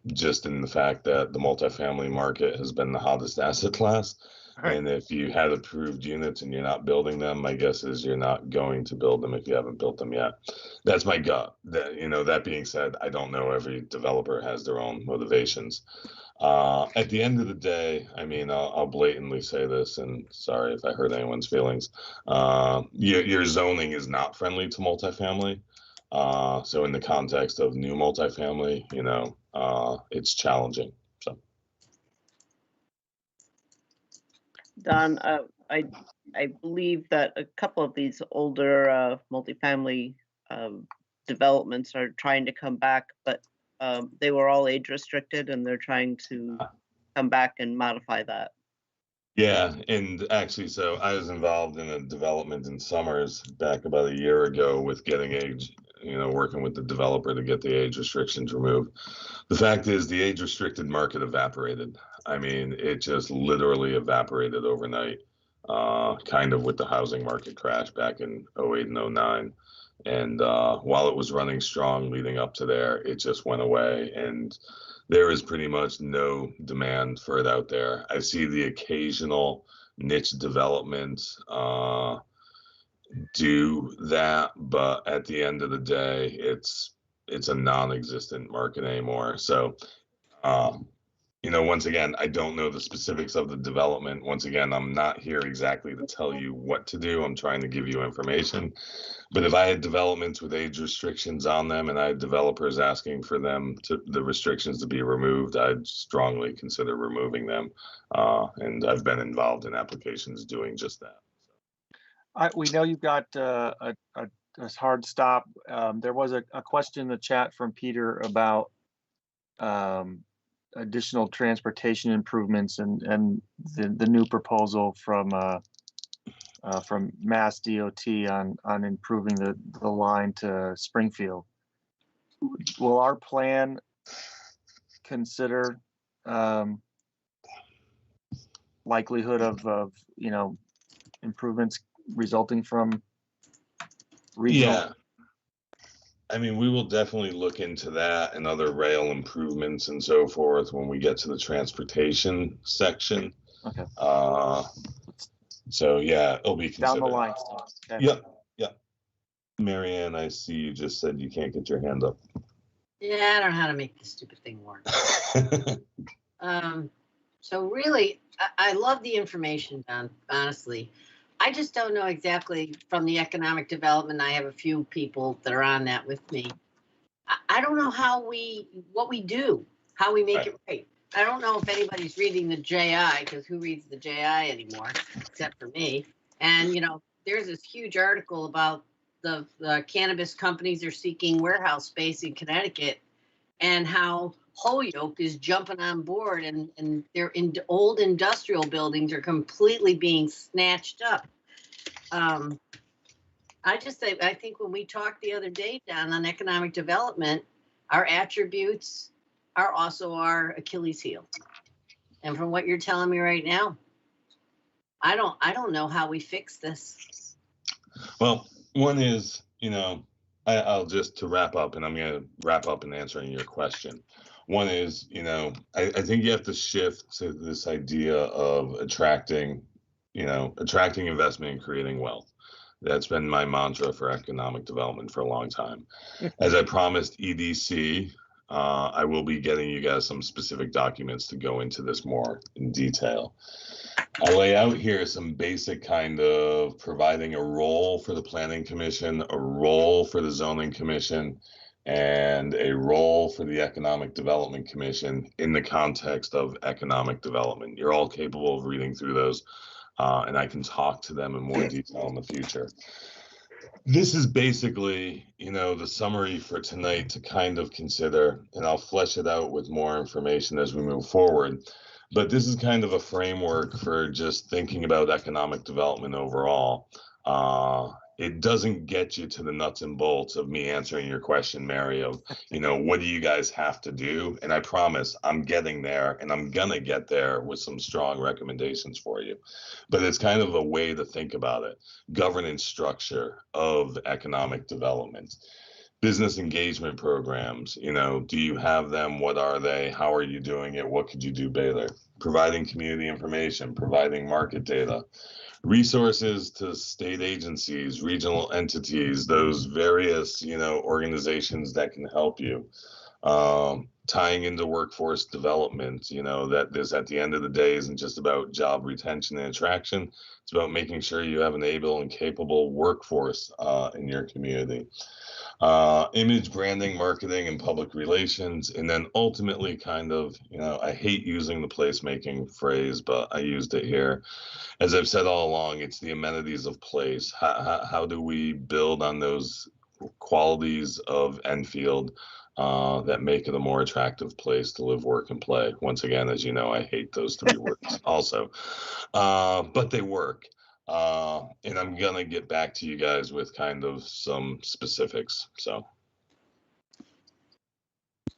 Just in the fact that the multifamily market has been the hottest asset class. Right. And if you had approved units and you're not building them, my guess is you're not going to build them if you haven't built them yet. That's my gut. That being said, I don't know. Every developer has their own motivations. At the end of the day, I mean, I'll blatantly say this, and sorry if I hurt anyone's feelings. Your zoning is not friendly to multifamily. So in the context of new multifamily, it's challenging. So, Don, I believe that a couple of these older multifamily developments are trying to come back, but they were all age restricted, and they're trying to come back and modify that. Yeah, and actually, so I was involved in a development in Summers back about a year ago with getting age, working with the developer to get the age restrictions removed. The fact is, the age restricted market evaporated. I mean, it just literally evaporated overnight, kind of with the housing market crash back in 08 and 09. And while it was running strong leading up to there, it just went away. And there is pretty much no demand for it out there. I see the occasional niche development do that, but at the end of the day, it's a non-existent market anymore. So, once again, I don't know the specifics of the development. Once again, I'm not here exactly to tell you what to do. I'm trying to give you information. But if I had developments with age restrictions on them and I had developers asking for the restrictions to be removed, I'd strongly consider removing them. And I've been involved in applications doing just that. We know you've got a hard stop. There was a question in the chat from Peter about additional transportation improvements and the new proposal from Mass DOT on improving the line to Springfield. Will our plan consider likelihood of improvements resulting from regional? Yeah. I mean, we will definitely look into that and other rail improvements and so forth when we get to the transportation section. Okay. So yeah, it'll be Down the considered. line stuff. Okay. Yep. Yep. Marianne, I see you just said you can't get your hand up. Yeah, I don't know how to make this stupid thing work. So really, I love the information, Don, honestly. I just don't know exactly from the economic development. I have a few people that are on that with me. I don't know what we do, how we make it right. I don't know if anybody's reading the JI, because who reads the JI anymore, except for me. And, there's this huge article about the cannabis companies are seeking warehouse space in Connecticut, and how Holyoke is jumping on board, and their old industrial buildings are completely being snatched up. I think when we talked the other day, Don, on economic development, our attributes are also our Achilles heel. And from what you're telling me right now, I don't know how we fix this. Well, one is, I'll just to wrap up, and I'm going to wrap up in answering your question. One is, I think you have to shift to this idea of attracting investment and creating wealth. That's been my mantra for economic development for a long time. As I promised EDC, I will be getting you guys some specific documents to go into this more in detail. I lay out here some basic kind of providing a role for the Planning Commission, a role for the Zoning Commission, and a role for the Economic Development Commission in the context of economic development. You're all capable of reading through those, and I can talk to them in more detail in the future. This is basically, the summary for tonight to kind of consider, and I'll flesh it out with more information as we move forward. But this is kind of a framework for just thinking about economic development overall. It doesn't get you to the nuts and bolts of me answering your question, Mary, of, what do you guys have to do? And I promise I'm getting there, and I'm going to get there with some strong recommendations for you. But it's kind of a way to think about it. Governance structure of economic development. Business engagement programs, do you have them? What are they? How are you doing it? What could you do better? Providing community information, providing market data, resources to state agencies, regional entities, those various, organizations that can help you. Tying into workforce development, that this at the end of the day isn't just about job retention and attraction. It's about making sure you have an able and capable workforce in your community. Image branding, marketing, and public relations. And then ultimately kind of, I hate using the placemaking phrase, but I used it here. As I've said all along, it's the amenities of place. How do we build on those qualities of Enfield that make it a more attractive place to live, work, and play? Once again, as you know, I hate those three words also, but they work. And I'm going to get back to you guys with kind of some specifics. So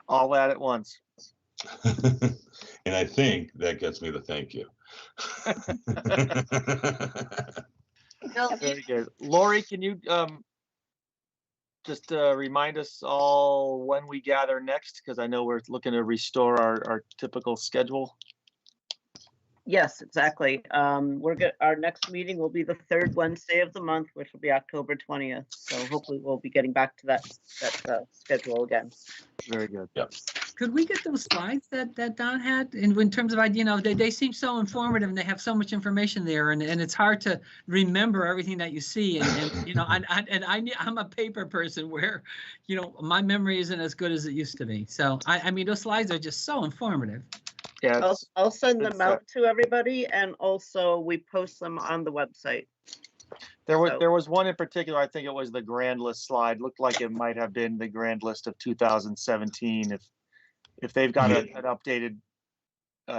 all that at once. And I think that gets me to thank you. Very good. Lori, can you just remind us all when we gather next? Because I know we're looking to restore our typical schedule. Yes, exactly. Our next meeting will be the third Wednesday of the month, which will be October 20th. So hopefully we'll be getting back to that schedule again. Very good. Yep. Could we get those slides that Don had in terms of, they seem so informative and they have so much information there, and it's hard to remember everything that you see. And I'm a paper person where, my memory isn't as good as it used to be. So I mean, those slides are just so informative. Yeah, I'll send them out to everybody, and also we post them on the website. There was one in particular. I think it was the grand list slide. Looked like it might have been the grand list of 2017. If they've got an updated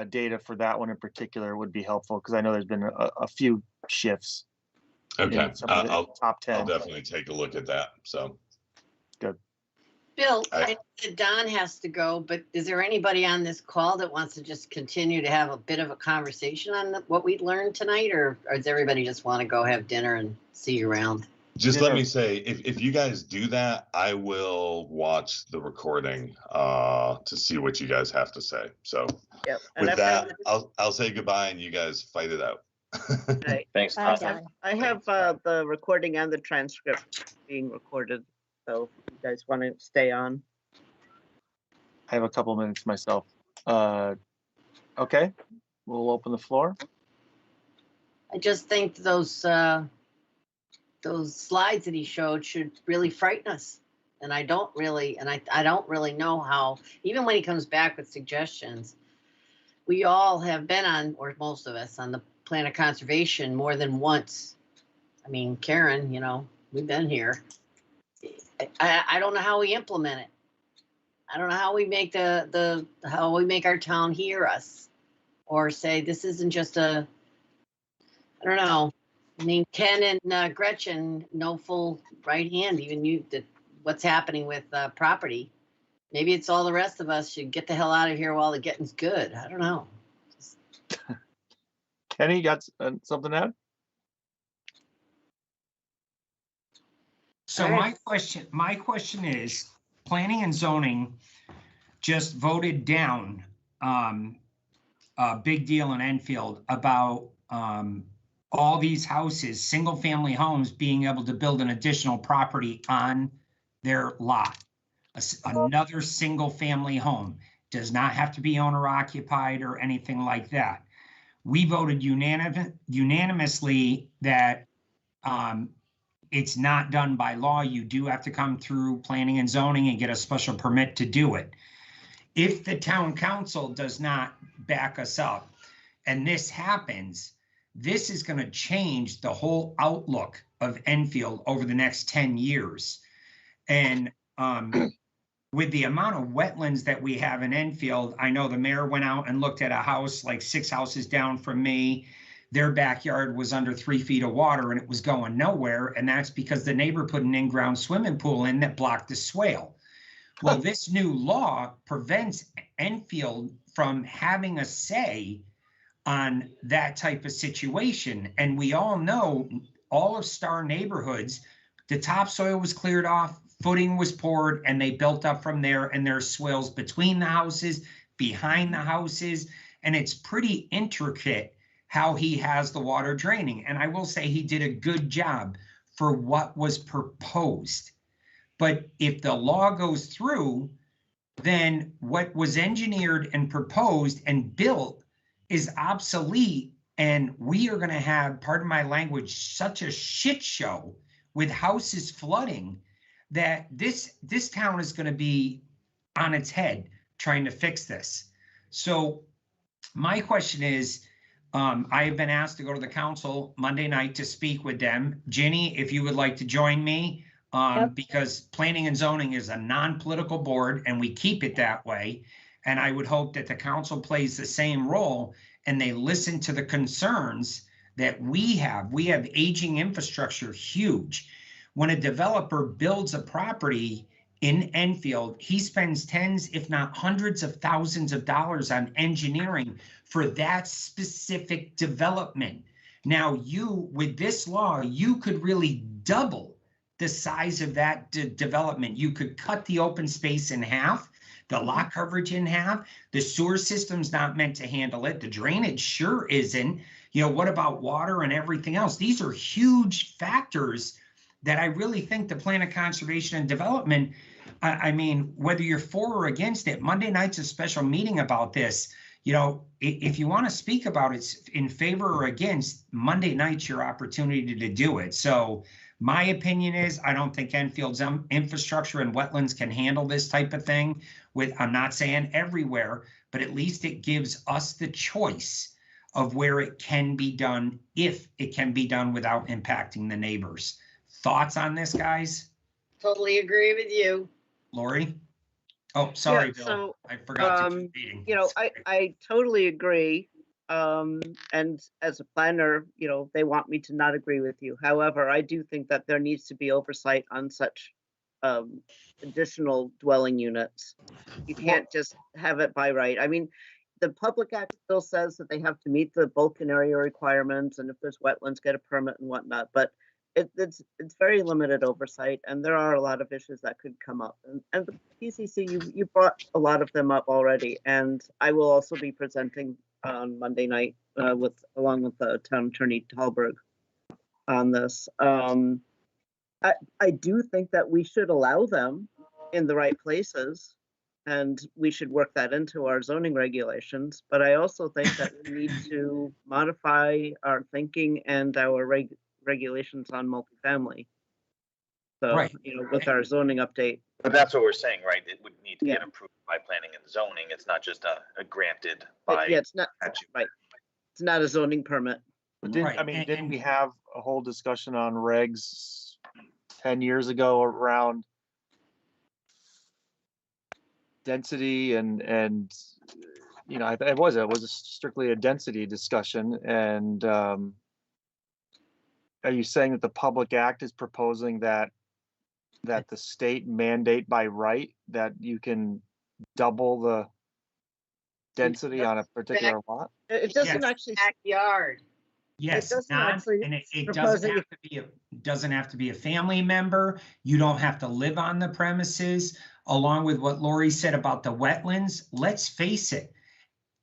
data for that one in particular, it would be helpful, because I know there's been a few shifts. Okay, I'll top 10. I'll definitely take a look at that. So good. Bill, I know that Don has to go, but is there anybody on this call that wants to just continue to have a bit of a conversation on what we learned tonight, or does everybody just want to go have dinner and see you around? Just let Yeah. me say, if you guys do that, I will watch the recording to see what you guys have to say. So Yep. And with I've got that, I'll say goodbye and you guys fight it out. Right. Thanks, Bye, Don. Don. I have the recording and the transcript being recorded, so if you guys want to stay on. I have a couple minutes myself. Okay, we'll open the floor. I just think those slides that he showed should really frighten us. And I don't really know how, even when he comes back with suggestions, we all have been on, or most of us, on the plan of conservation more than once. I mean, Karen, we've been here. I don't know how we implement it. I don't know how we make how we make our town hear us, or say this isn't just I don't know. I mean, Ken and Gretchen know full right hand, even what's happening with property. Maybe it's all the rest of us should get the hell out of here while the getting's good. I don't know. Kenny, got something to add? So All right. my question is, planning and zoning just voted down a big deal in Enfield about all these houses, single family homes, being able to build an additional property on their lot. Another single family home does not have to be owner occupied or anything like that. We voted unanimously that it's not done by law. You do have to come through planning and zoning and get a special permit to do it. If the town council does not back us up and this happens, this is going to change the whole outlook of Enfield over the next 10 years. And with the amount of wetlands that we have in Enfield, I know the mayor went out and looked at a house like 6 houses down from me. Their backyard was under 3 feet of water and it was going nowhere. And that's because the neighbor put an in-ground swimming pool in that blocked the swale. Well, this new law prevents Enfield from having a say on that type of situation. And we all know all of Star neighborhoods, the topsoil was cleared off, footing was poured, and they built up from there. And there's swales between the houses, behind the houses, and it's pretty intricate how he has the water draining. And I will say he did a good job for what was proposed. But if the law goes through, then what was engineered and proposed and built is obsolete. And we are going to have, pardon my language, such a shit show with houses flooding that this town is going to be on its head trying to fix this. So my question is, I have been asked to go to the council Monday night to speak with them. Ginny, if you would like to join me, because planning and zoning is a non-political board and we keep it that way. And I would hope that the council plays the same role and they listen to the concerns that we have. We have aging infrastructure, huge. When a developer builds a property in Enfield, he spends tens, if not hundreds of thousands of dollars on engineering for that specific development. Now with this law, you could really double the size of that development. You could cut the open space in half, the lot coverage in half. The sewer system's not meant to handle it. The drainage sure isn't. What about water and everything else? These are huge factors that I really think the plan of conservation and development, I mean, whether you're for or against it, Monday night's a special meeting about this. If you want to speak about it in favor or against, Monday night's your opportunity to do it. So my opinion is I don't think Enfield's infrastructure and wetlands can handle this type of thing. I'm not saying everywhere, but at least it gives us the choice of where it can be done, if it can be done without impacting the neighbors. Thoughts on this, guys? Totally agree with you. Lori? Oh, sorry, Yeah, Bill. so, I forgot to keep reading. I totally agree. And as a planner, they want me to not agree with you. However, I do think that there needs to be oversight on such additional dwelling units. You can't just have it by right. I mean, the Public Act still says that they have to meet the Vulcan area requirements, and if there's wetlands, get a permit and whatnot. But it's very limited oversight, and there are a lot of issues that could come up. And the PCC, you brought a lot of them up already, and I will also be presenting on Monday night along with the town attorney Talberg on this. I do think that we should allow them in the right places, and we should work that into our zoning regulations. But I also think that we need to modify our thinking and our regulations on multifamily. So, Right. with our zoning update. But that's what we're saying, right? It would need to get Yeah. approved by planning and zoning. It's not just a granted by. Yeah, it's not, statute. right. It's not a zoning permit. But Right, didn't and- we have a whole discussion on regs 10 years ago around density and it was strictly a density discussion, and are you saying that the Public Act is proposing that the state mandate by right that you can double the density on a particular lot? It doesn't Yes. actually, Backyard. Yes, doesn't not, actually and it propose doesn't that you- have to be doesn't have to be a family member. You don't have to live on the premises. Along with what Lori said about the wetlands, let's face it,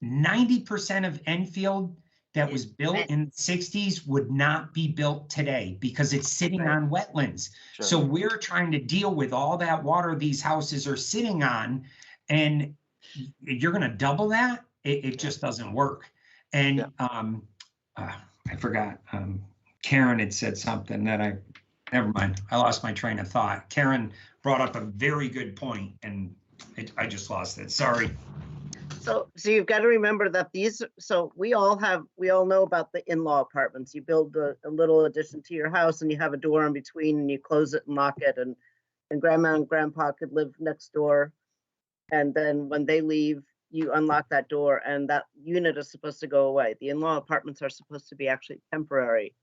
90% of Enfield that was built in the 60s would not be built today because it's sitting on wetlands. Sure. So we're trying to deal with all that water these houses are sitting on, and you're going to double that? It just doesn't work. And I forgot. Karen had said something that never mind. I lost my train of thought. Karen brought up a very good point, and I just lost it. Sorry. so you've got to remember that we all know about the in-law apartments. You build a little addition to your house and you have a door in between and you close it and lock it, and grandma and grandpa could live next door. And then when they leave, you unlock that door and that unit is supposed to go away. The in-law apartments are supposed to be actually temporary.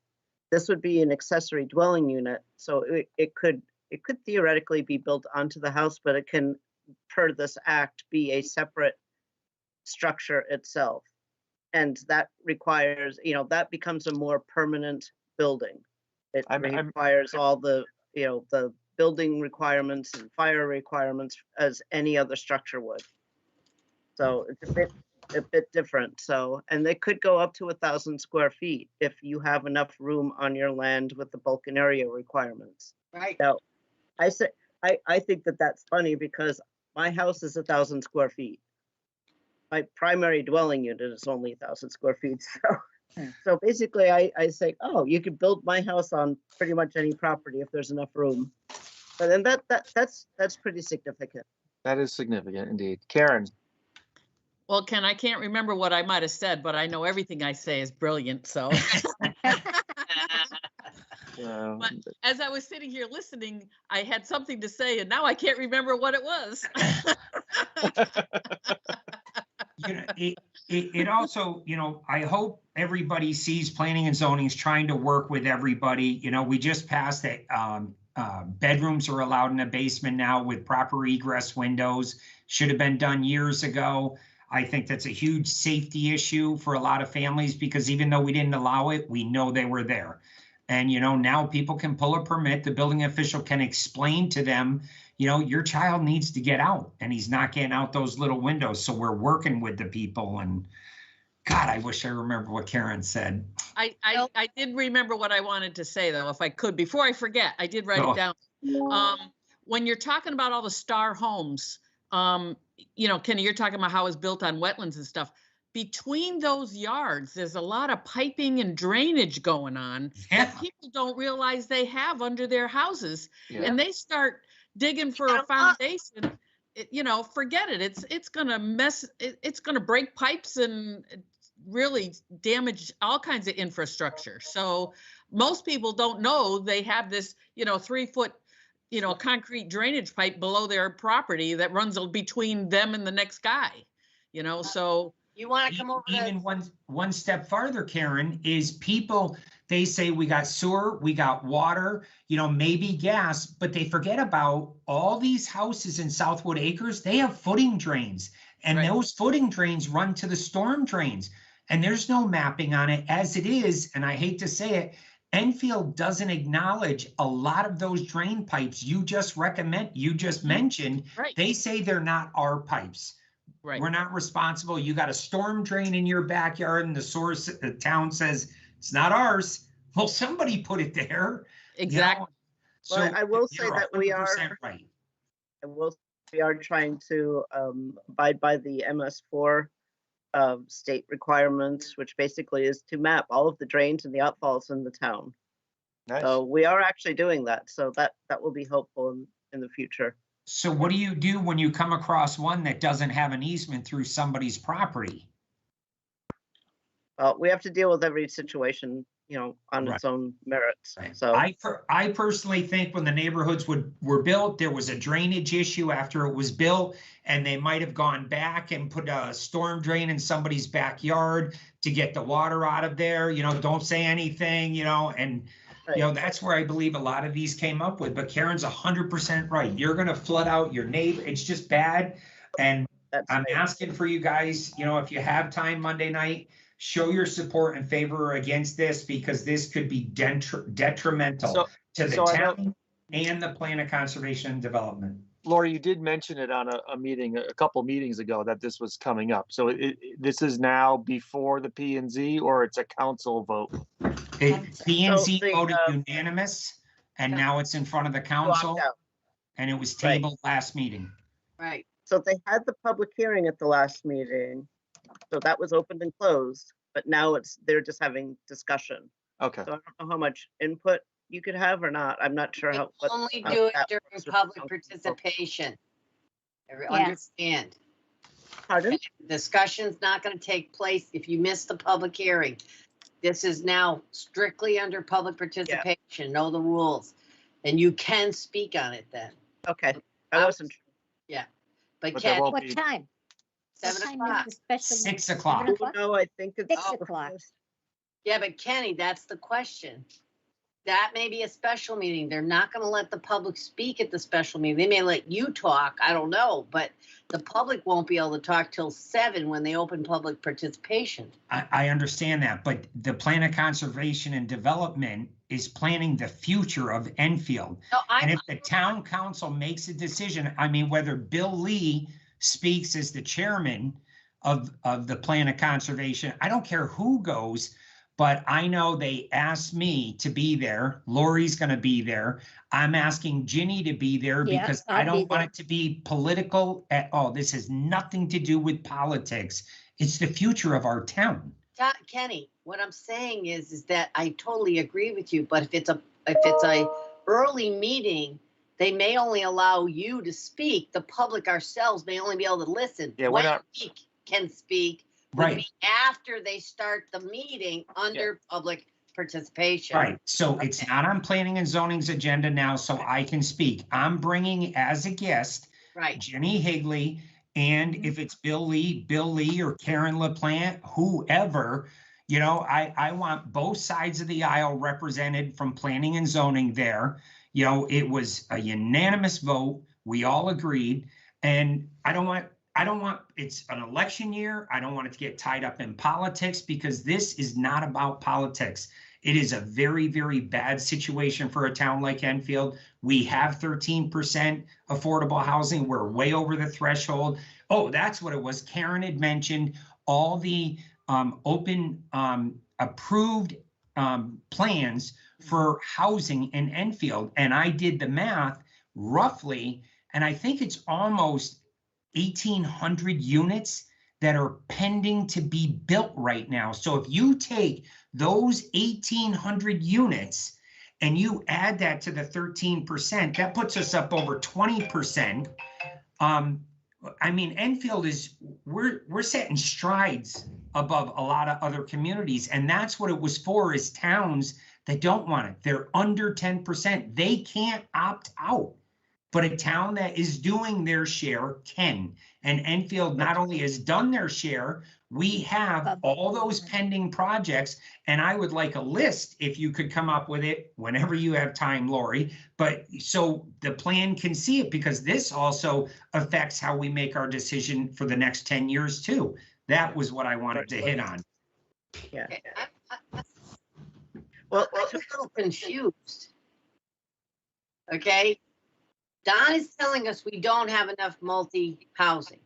This would be an accessory dwelling unit, so it could theoretically be built onto the house, but it can, per this act, be a separate structure itself. And that requires, that becomes a more permanent building. It requires all the, the building requirements and fire requirements as any other structure would. So it's a bit different. So, and they could go up to 1,000 square feet if you have enough room on your land with the bulk and area requirements. Right. Now, I think that that's funny because my house is 1,000 square feet. My primary dwelling unit is only 1,000 square feet. So basically I say, oh, you could build my house on pretty much any property if there's enough room. But then that's pretty significant. That is significant indeed. Karen? Well, Ken, I can't remember what I might have said, but I know everything I say is brilliant, so. But as I was sitting here listening, I had something to say, and now I can't remember what it was. It also, I hope everybody sees planning and zoning is trying to work with everybody. We just passed that bedrooms are allowed in the basement now with proper egress windows. Should have been done years ago. I think that's a huge safety issue for a lot of families because even though we didn't allow it, we know they were there. And, now people can pull a permit. The building official can explain to them, your child needs to get out and he's not getting out those little windows. So we're working with the people, and God, I wish I remember what Karen said. I did remember what I wanted to say though, if I could, before I forget, I did write it down. When you're talking about all the star homes, Kenny, you're talking about how it's built on wetlands and stuff. Between those yards, there's a lot of piping and drainage going on that people don't realize they have under their houses. Yeah. And they start digging for a foundation, forget it. It's gonna break pipes and really damage all kinds of infrastructure. So most people don't know they have this, 3-foot, concrete drainage pipe below their property that runs between them and the next guy, so. You want to come over Even one step farther, Karen, is people, they say we got sewer, we got water, maybe gas, but they forget about all these houses in Southwood Acres. They have footing drains, and those footing drains run to the storm drains, and there's no mapping on it as it is. And I hate to say it, Enfield doesn't acknowledge a lot of those drain pipes you just mentioned. Right. They say they're not our pipes. Right. We're not responsible. You got a storm drain in your backyard and the town says it's not ours. Well, somebody put it there. Exactly. So Well, I will say you're that we 100% right. we are trying to abide by the MS4 state requirements, which basically is to map all of the drains and the outfalls in the town. Nice. So we are actually doing that. So that will be helpful in the future. So what do you do when you come across one that doesn't have an easement through somebody's property? Well, we have to deal with every situation, on Right. its own merits. Right. So I personally think when the neighborhoods were built, there was a drainage issue after it was built, and they might have gone back and put a storm drain in somebody's backyard to get the water out of there. Don't say anything. And that's where I believe a lot of these came up with. But Karen's 100% right. You're going to flood out your neighbor. It's just bad. And I'm asking for you guys, if you have time Monday night, show your support in favor or against this, because this could be detrimental to the town and the plan of conservation and development. Lori, you did mention it on a meeting, a couple meetings ago, that this was coming up. So this is now before the P&Z, or it's a council vote? P&Z voted unanimous, and now it's in front of the council, and it was tabled last meeting. Right. So they had the public hearing at the last meeting. So that was opened and closed, but now they're just having discussion. Okay. So I don't know how much input you could have or not. I'm not sure how. Only do it during public participation. Understand? Pardon? Discussion's not going to take place if you miss the public hearing. This is now strictly under public participation. Know the rules, and you can speak on it then. Okay, I wasn't. Yeah, but But Ken, there won't What be- time? 7 What time o'clock. is the special 6 meeting? o'clock. 7 o'clock? No, I think it's 6 o'clock. Yeah, but Kenny, that's the question. That may be a special meeting. They're not going to let the public speak at the special meeting. They may let you talk. I don't know, but the public won't be able to talk till 7 when they open public participation. I understand that, but the plan of conservation and development is planning the future of Enfield. No, And if the town council makes a decision, whether Bill Lee speaks as the chairman of the plan of conservation, I don't care who goes, but I know they asked me to be there. Lori's going to be there. I'm asking Ginny to be there Yeah, because I'll I don't be want there. it to be political at all. This has nothing to do with politics. It's the future of our town. Kenny, what I'm saying is that I totally agree with you, but if it's a early meeting, they may only allow you to speak. The public ourselves may only be able to listen. Yeah, we're When not- we can speak would Right. be after they start the meeting under public participation. Right, so it's not on planning and zoning's agenda now, so I can speak. I'm bringing as a guest Right. Jenny Higley, and if it's Bill Lee or Karen LaPlante, whoever, I want both sides of the aisle represented from planning and zoning there. It was a unanimous vote. We all agreed, and I don't want, it's an election year. I don't want it to get tied up in politics, because this is not about politics. It is a very, very bad situation for a town like Enfield. We have 13% affordable housing. We're way over the threshold. Oh, that's what it was. Karen had mentioned all the open approved plans for housing in Enfield. And I did the math roughly, and I think it's almost 1,800 units that are pending to be built right now. So if you take those 1,800 units and you add that to the 13%, that puts us up over 20%. Enfield we're setting strides above a lot of other communities, and that's what it was for, is towns that don't want it. They're under 10%. They can't opt out. But a town that is doing their share can. And Enfield not only has done their share, we have all those pending projects. And I would like a list, if you could come up with it whenever you have time, Lori. But so the plan can see it, because this also affects how we make our decision for the next 10 years too. That was what I wanted to hit on. Yeah. Well, I'm a little confused. Okay, Don is telling us we don't have enough multi-housing.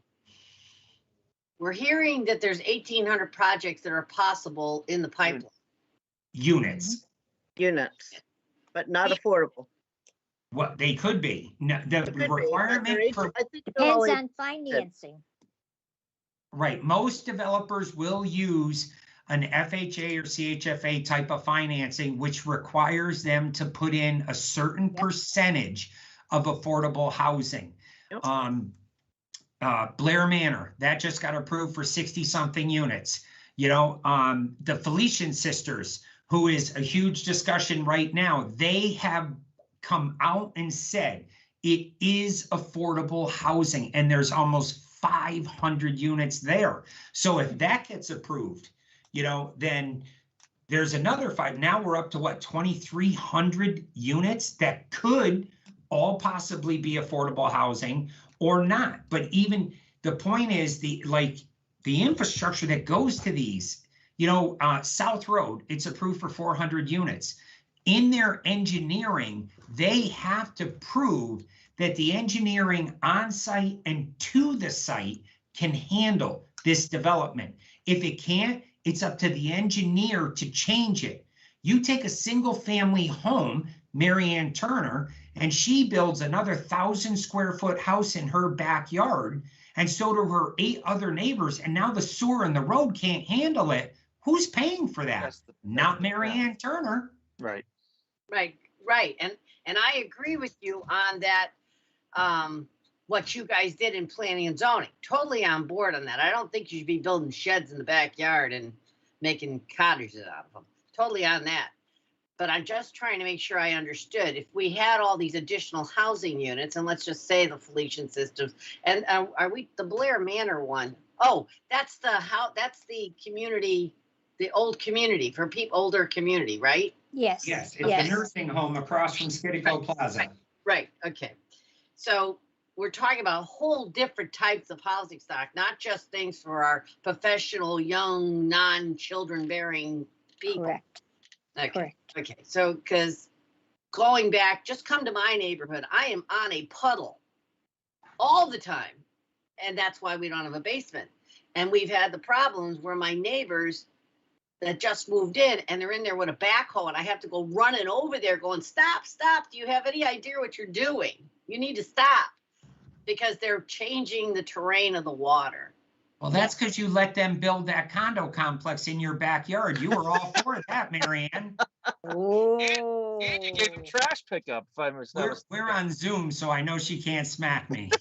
We're hearing that there's 1,800 projects that are possible in the pipeline. Units. units, but not affordable. What they could be. No, the It could be, but requirement they're for, I think they're Depends only- on financing. right, most developers will use an FHA or CHFA type of financing, which requires them to put in a certain Yep. percentage of affordable housing. Yep. Blair Manor, that just got approved for 60-something units. You know, the Felician Sisters, who is a huge discussion right now, they have come out and said it is affordable housing, and there's almost 500 units there. So if that gets approved, you know, then there's another 5. Now we're up to what, 2,300 units that could all possibly be affordable housing or not. But even the point is the infrastructure that goes to these, you know, South Road, it's approved for 400 units. In their engineering, they have to prove that the engineering on site and to the site can handle this development. If it can't, it's up to the engineer to change it. You take a single family home, Marianne Turner, and she builds another 1,000 square foot house in her backyard, and so do her 8 other neighbors, and now the sewer and the road can't handle it. Who's paying for that? Not Marianne Turner. Right. Right. And I agree with you on that, what you guys did in planning and zoning. Totally on board on that. I don't think you should be building sheds in the backyard and making cottages out of them. Totally on that. But I'm just trying to make sure I understood. If we had all these additional housing units, and let's just say the Felician Systems, and are we the Blair Manor one? Oh, that's the community, the old community for people, older community, right? Yes. Yes, it's a nursing home across from Skidco Plaza. Right, okay. So we're talking about whole different types of housing stock, not just things for our professional, young, non-children bearing people. Correct. Okay, Correct. okay. So, because going back, just come to my neighborhood, I am on a puddle all the time. And that's why we don't have a basement. And we've had the problems where my neighbors that just moved in and they're in there with a backhoe and I have to go running over there going, stop. Do you have any idea what you're doing? You need to stop, because they're changing the terrain of the water. Well, that's because you let them build that condo complex in your backyard. You were all for that, Marianne. Oh. And you gave him trash pickup, if I'm We're on Zoom, so I know she can't smack me.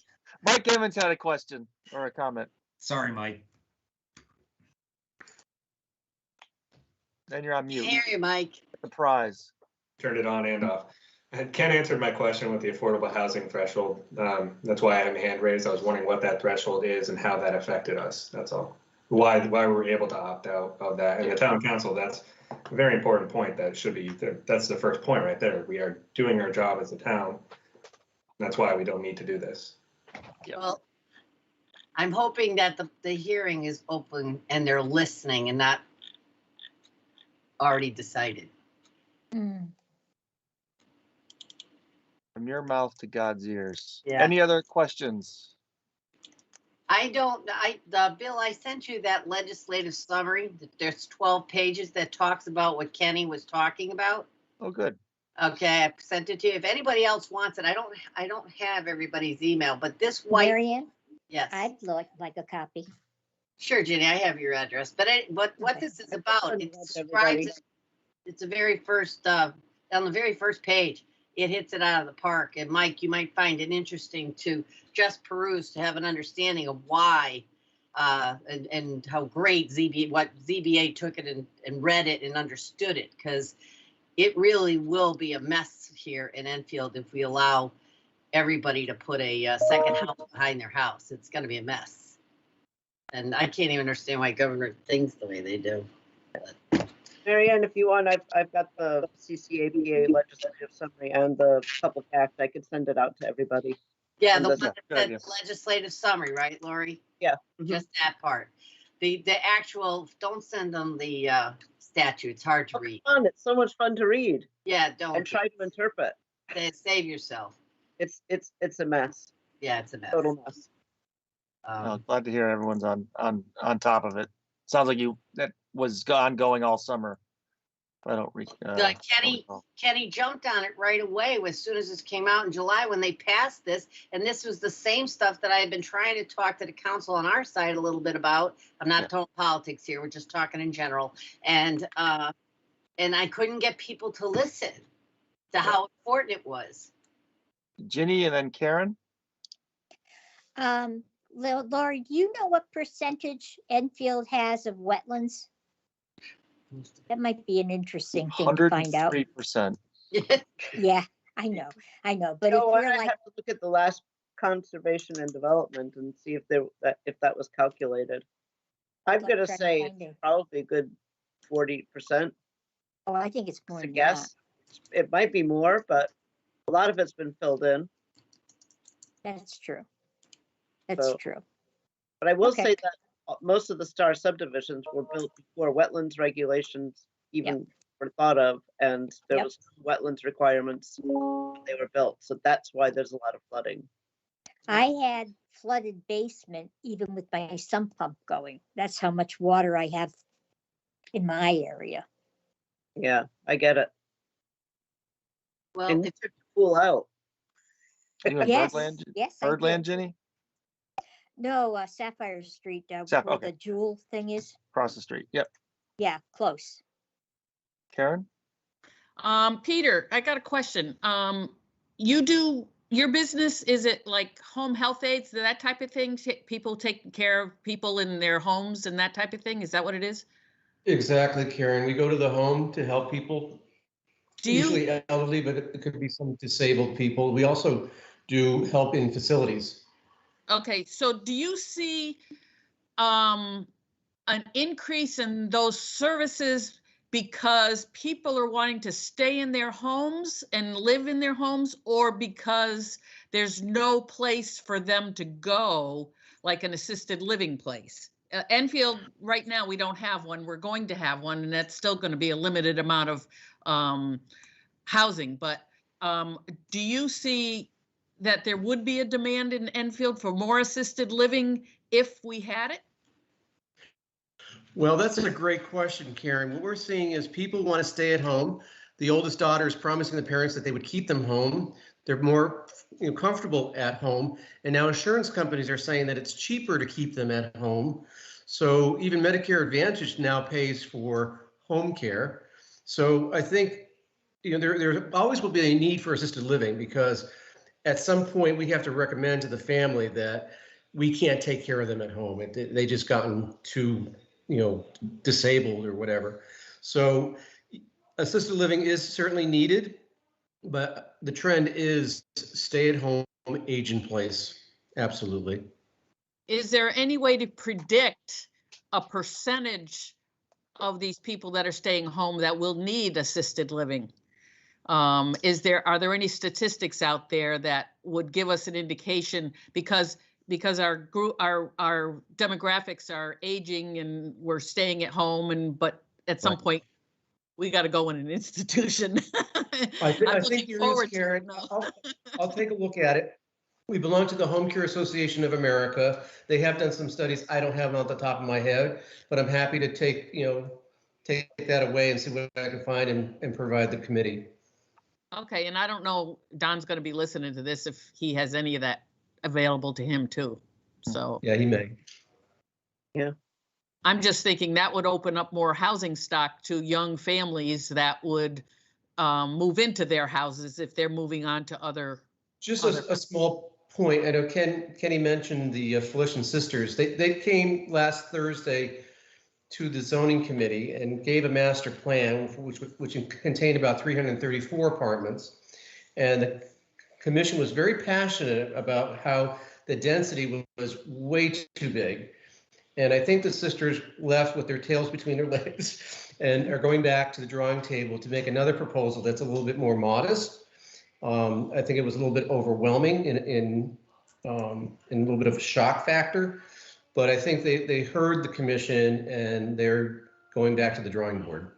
Mike Evans had a question or a comment. Sorry, Mike. Then you're on mute. Hear you, Mike. The prize. Turned it on and off. Ken answered my question with the affordable housing threshold. That's why I had my hand raised. I was wondering what that threshold is and how that affected us. That's all. Why we were able to opt out of that. And the town council, that's a very important point. That should be, that's the first point right there. We are doing our job as a town. That's why we don't need to do this. Yep. Well, I'm hoping that the hearing is open and they're listening and not already decided. Mm. From your mouth to God's ears. Yeah. Any other questions? Bill, I sent you that legislative summary. There's 12 pages that talks about what Kenny was talking about. Oh, good. Okay, I sent it to you. If anybody else wants it, I don't have everybody's email, but this white. Marianne, Yes. I'd like a copy. Sure, Jenny, I have your address, but what Okay. this is about, it describes it. It's the very first, on the very first page, it hits it out of the park. And Mike, you might find it interesting to just peruse, to have an understanding of why, and how great ZBA took it and read it and understood it, because it really will be a mess here in Enfield if we allow everybody to put a second house behind their house. It's going to be a mess. And I can't even understand why government thinks the way they do. Marianne, if you want, I've got the CCABA legislative summary and the public act. I could send it out to everybody. Yeah, And the that's one good that idea. said legislative summary, right, Lori? Yeah. Mhm. Just that part. The actual, don't send them the statute. It's hard to Oh, read. come on, it's so much fun to read Yeah, and don't try to interpret. save yourself. It's a mess, Yeah, it's a mess. total mess. Glad to hear everyone's on top of it. Sounds like that was ongoing all summer. I don't Kenny jumped on it right away as soon as this came out in July when they passed this. And this was the same stuff that I had been trying to talk to the council on our side a little bit about. I'm not talking politics here. We're just talking in general. And I couldn't get people to listen to how important it was. Ginny and then Karen. Laura, do you know what percentage Enfield has of wetlands? That might be an interesting thing to find out. 103%. Yeah, I know, but if No, I you're like, have to look at the last conservation and development and see if that was calculated. I'm Like gonna trying to say find it's it. probably a good 40%. oh, I think it's more I than that. guess it might be more, but a lot of it's been filled in. That's true. That's So- true. But I will Okay. say that most of the STAR subdivisions were built before wetlands regulations even were thought of, and there Yep. was wetlands requirements when they were built. So that's why there's a lot of flooding. I had flooded basement even with my sump pump going. That's how much water I have in my area. Yeah, I get it. Well, And it took the pool out. You in Yes, Birdland? yes, I Birdland, did. Ginny? No, Sapphire Street, where Okay. the Jewel thing is. Across the street. Yep. Yeah, close. Karen? Peter, I got a question. You do your business, is it like home health aides, that type of thing? People taking care of people in their homes and that type of thing? Is that what it is? Exactly, Karen. We go to the home to help people, Do you, usually elderly, but it could be some disabled people. We also do help in facilities. okay, so do you see an increase in those services because people are wanting to stay in their homes and live in their homes, or because there's no place for them to go, like an assisted living place? Enfield, right now, we don't have one. We're going to have one, and that's still going to be a limited amount of housing. But do you see that there would be a demand in Enfield for more assisted living if we had it? Well, that's a great question, Karen. What we're seeing is people want to stay at home. The oldest daughter is promising the parents that they would keep them home. They're more comfortable at home. And now insurance companies are saying that it's cheaper to keep them at home. So even Medicare Advantage now pays for home care. So I think there always will be a need for assisted living, because at some point we have to recommend to the family that we can't take care of them at home. They just gotten too disabled or whatever. So assisted living is certainly needed, but the trend is stay at home, age in place. Absolutely. Is there any way to predict a percentage of these people that are staying home that will need assisted living? Are there any statistics out there that would give us an indication, because our group, our demographics are aging and we're staying at home, but at some point we got to go in an institution. I think I'm there looking is, forward to Karen. it now. I'll take a look at it. We belong to the Home Care Association of America. They have done some studies. I don't have them off the top of my head, but I'm happy to take that away and see what I can find and provide the committee. Okay, and I don't know, Don's going to be listening to this, if he has any of that available to him too. So Yeah, he may. I'm just thinking that would open up more housing stock to young families that would move into their houses if they're moving on to other. Just a small point. I know Kenny mentioned the Felician Sisters. They came last Thursday to the zoning committee and gave a master plan, which contained about 334 apartments. And the commission was very passionate about how the density was way too big. And I think the sisters left with their tails between their legs and are going back to the drawing table to make another proposal that's a little bit more modest. I think it was a little bit overwhelming in a little bit of a shock factor, but I think they heard the commission and they're going back to the drawing board.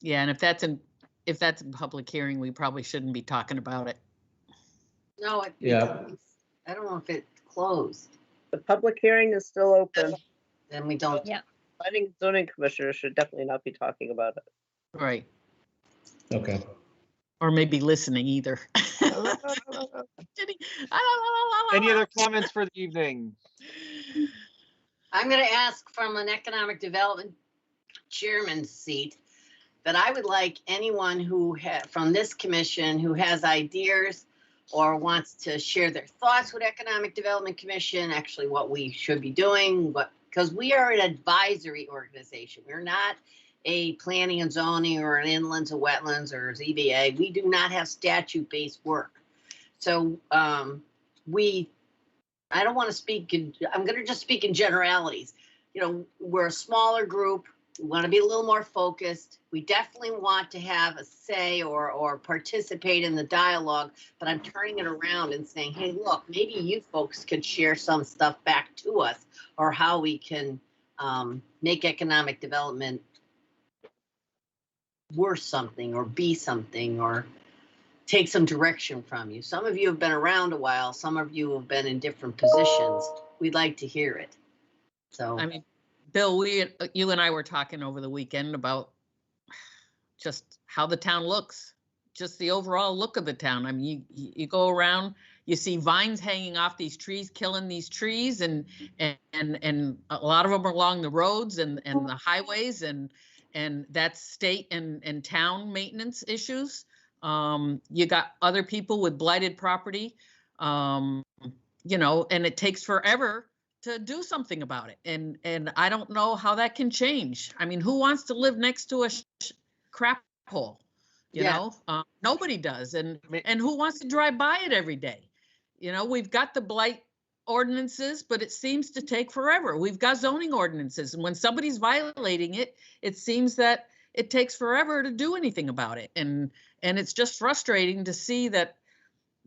Yeah, and if that's in public hearing, we probably shouldn't be talking about it. No, Yeah. I don't know if it closed. The public hearing is still open. Then we don't. Yeah. Planning and zoning commissioners should definitely not be talking about it. Right. Okay. Or maybe listening either. Any other comments for the evening? I'm going to ask from an economic development chairman's seat that I would like anyone who from this commission who has ideas or wants to share their thoughts with Economic Development Commission, actually what we should be doing, because we are an advisory organization. We're not a planning and zoning or an inlands and wetlands or ZBA. We do not have statute-based work. So I don't want to speak, I'm going to just speak in generalities. You know, we're a smaller group. We want to be a little more focused. We definitely want to have a say or participate in the dialogue, but I'm turning it around and saying, hey, look, maybe you folks could share some stuff back to us or how we can make economic development worth something or be something or take some direction from you. Some of you have been around a while. Some of you have been in different positions. We'd like to hear it. So, I mean, Bill, you and I were talking over the weekend about just how the town looks, just the overall look of the town. I mean, you go around, you see vines hanging off these trees, killing these trees, and a lot of them are along the roads and the highways, and that's state and town maintenance issues. You got other people with blighted property, you know, and it takes forever to do something about it. And I don't know how that can change. I mean, who wants to live next to a crap hole? You know, nobody does. And who wants to drive by it every day? You know, we've got the blight ordinances, but it seems to take forever. We've got zoning ordinances. And when somebody's violating it, it seems that it takes forever to do anything about it. And it's just frustrating to see that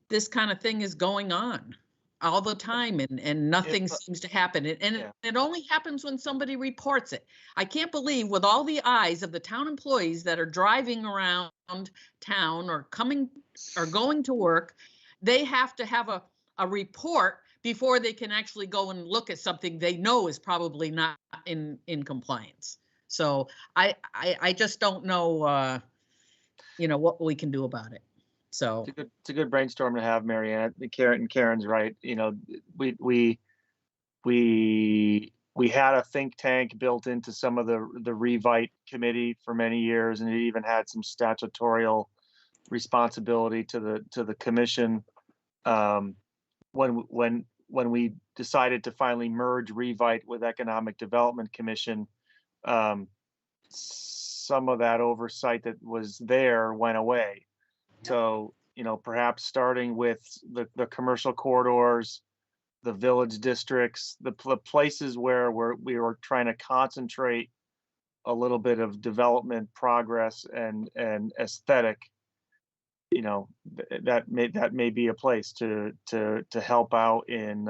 this kind of thing is going on all the time and nothing seems to happen. And it only happens when somebody reports it. I can't believe with all the eyes of the town employees that are driving around town or coming or going to work, they have to have a report before they can actually go and look at something they know is probably not in compliance. So I just don't know, you know, what we can do about it. So it's a good brainstorm to have, Marianne. Karen's right. You know, we had a think tank built into some of the Revite committee for many years, and it even had some statutorial responsibility to the commission. When we decided to finally merge Revite with Economic Development Commission, some of that oversight that was there went away. So, you know, perhaps starting with the commercial corridors, the village districts, the places where we were trying to concentrate a little bit of development progress and aesthetic, you know, that may be a place to help out in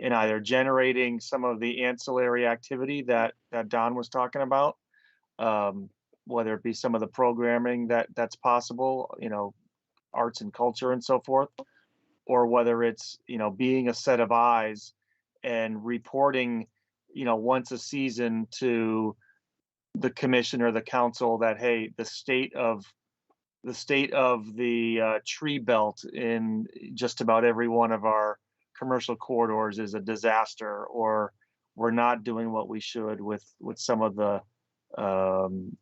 either generating some of the ancillary activity that Don was talking about, whether it be some of the programming that's possible, you know, arts and culture and so forth, or whether it's, you know, being a set of eyes and reporting, you know, once a season to the commission or the council that, hey, the state of the tree belt in just about every one of our commercial corridors is a disaster, or we're not doing what we should with some of the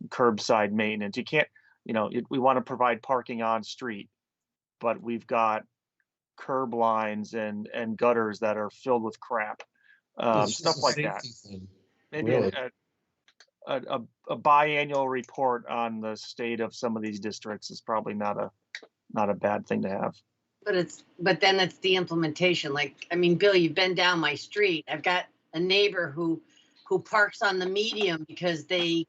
curbside maintenance. You can't, you know, we want to provide parking on street, but we've got curb lines and gutters that are filled with crap, stuff like that. Maybe really. a biannual report on the state of some of these districts is probably not a bad thing to have. But then it's the implementation. Like, I mean, Bill, you've been down my street. I've got a neighbor who parks on the medium because they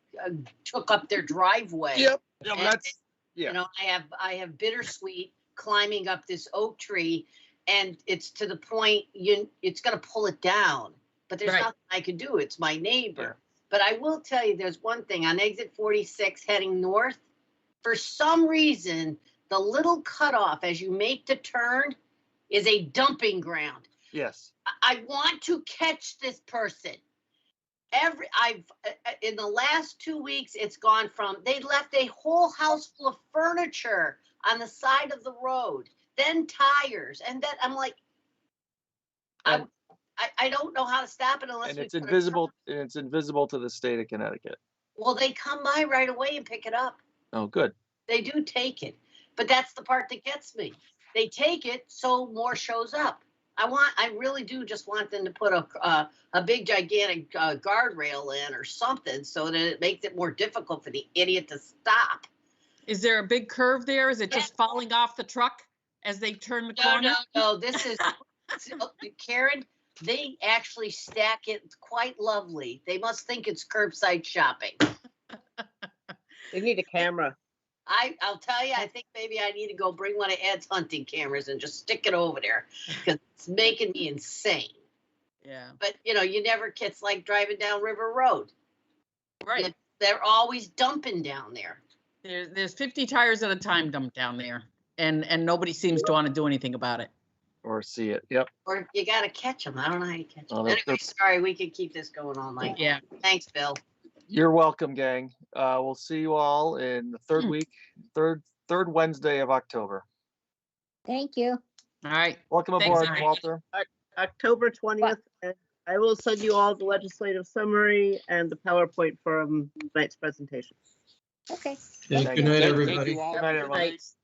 took up their driveway. Yep. Yeah, And, that's you know, I have bittersweet climbing up this oak tree, and it's to the point it's going to pull it down. But there's Right. nothing I can do. It's my neighbor. But I will tell you, there's one thing on exit 46 heading north. For some reason, the little cutoff as you make the turn is a dumping ground. Yes. I want to catch this person. In the last 2 weeks, it's gone from, they left a whole house full of furniture on the side of the road, then tires, and then I'm like, And- I don't know how to stop it unless And we it's put a invisible, and it's invisible to the state of Connecticut. Well, they come by right away and pick it up. Oh, good. They do take it, but that's the part that gets me. They take it so more shows up. I really do just want them to put a big gigantic guardrail in or something so that it makes it more difficult for the idiot to stop. Is there a big curve there? Is it just falling off the truck as they turn the corner? No, this is, Karen, they actually stack it quite lovely. They must think it's curbside shopping. They need a camera. I'll tell you, I think maybe I need to go bring one of Ed's hunting cameras and just stick it over there because it's making me insane. Yeah, But you never, it's like driving down River Road. right. They're always dumping down there. There's 50 tires at a time dumped down there, and nobody seems to want to do anything about it. Or see it. Yep. Or you got to catch them. I don't know how you catch them. Oh, Anyway, that's- sorry, we could keep this going all night. Yeah. Thanks, Bill. You're welcome, gang. We'll see you all in the third Wednesday of October. Thank you. All right. Welcome Thanks, aboard, Eric. Walter. October 20th, and I will send you all the legislative summary and the PowerPoint from tonight's presentation. Okay. Yeah, Thank good you. night, Thank you everybody. Good night, everyone. Thanks.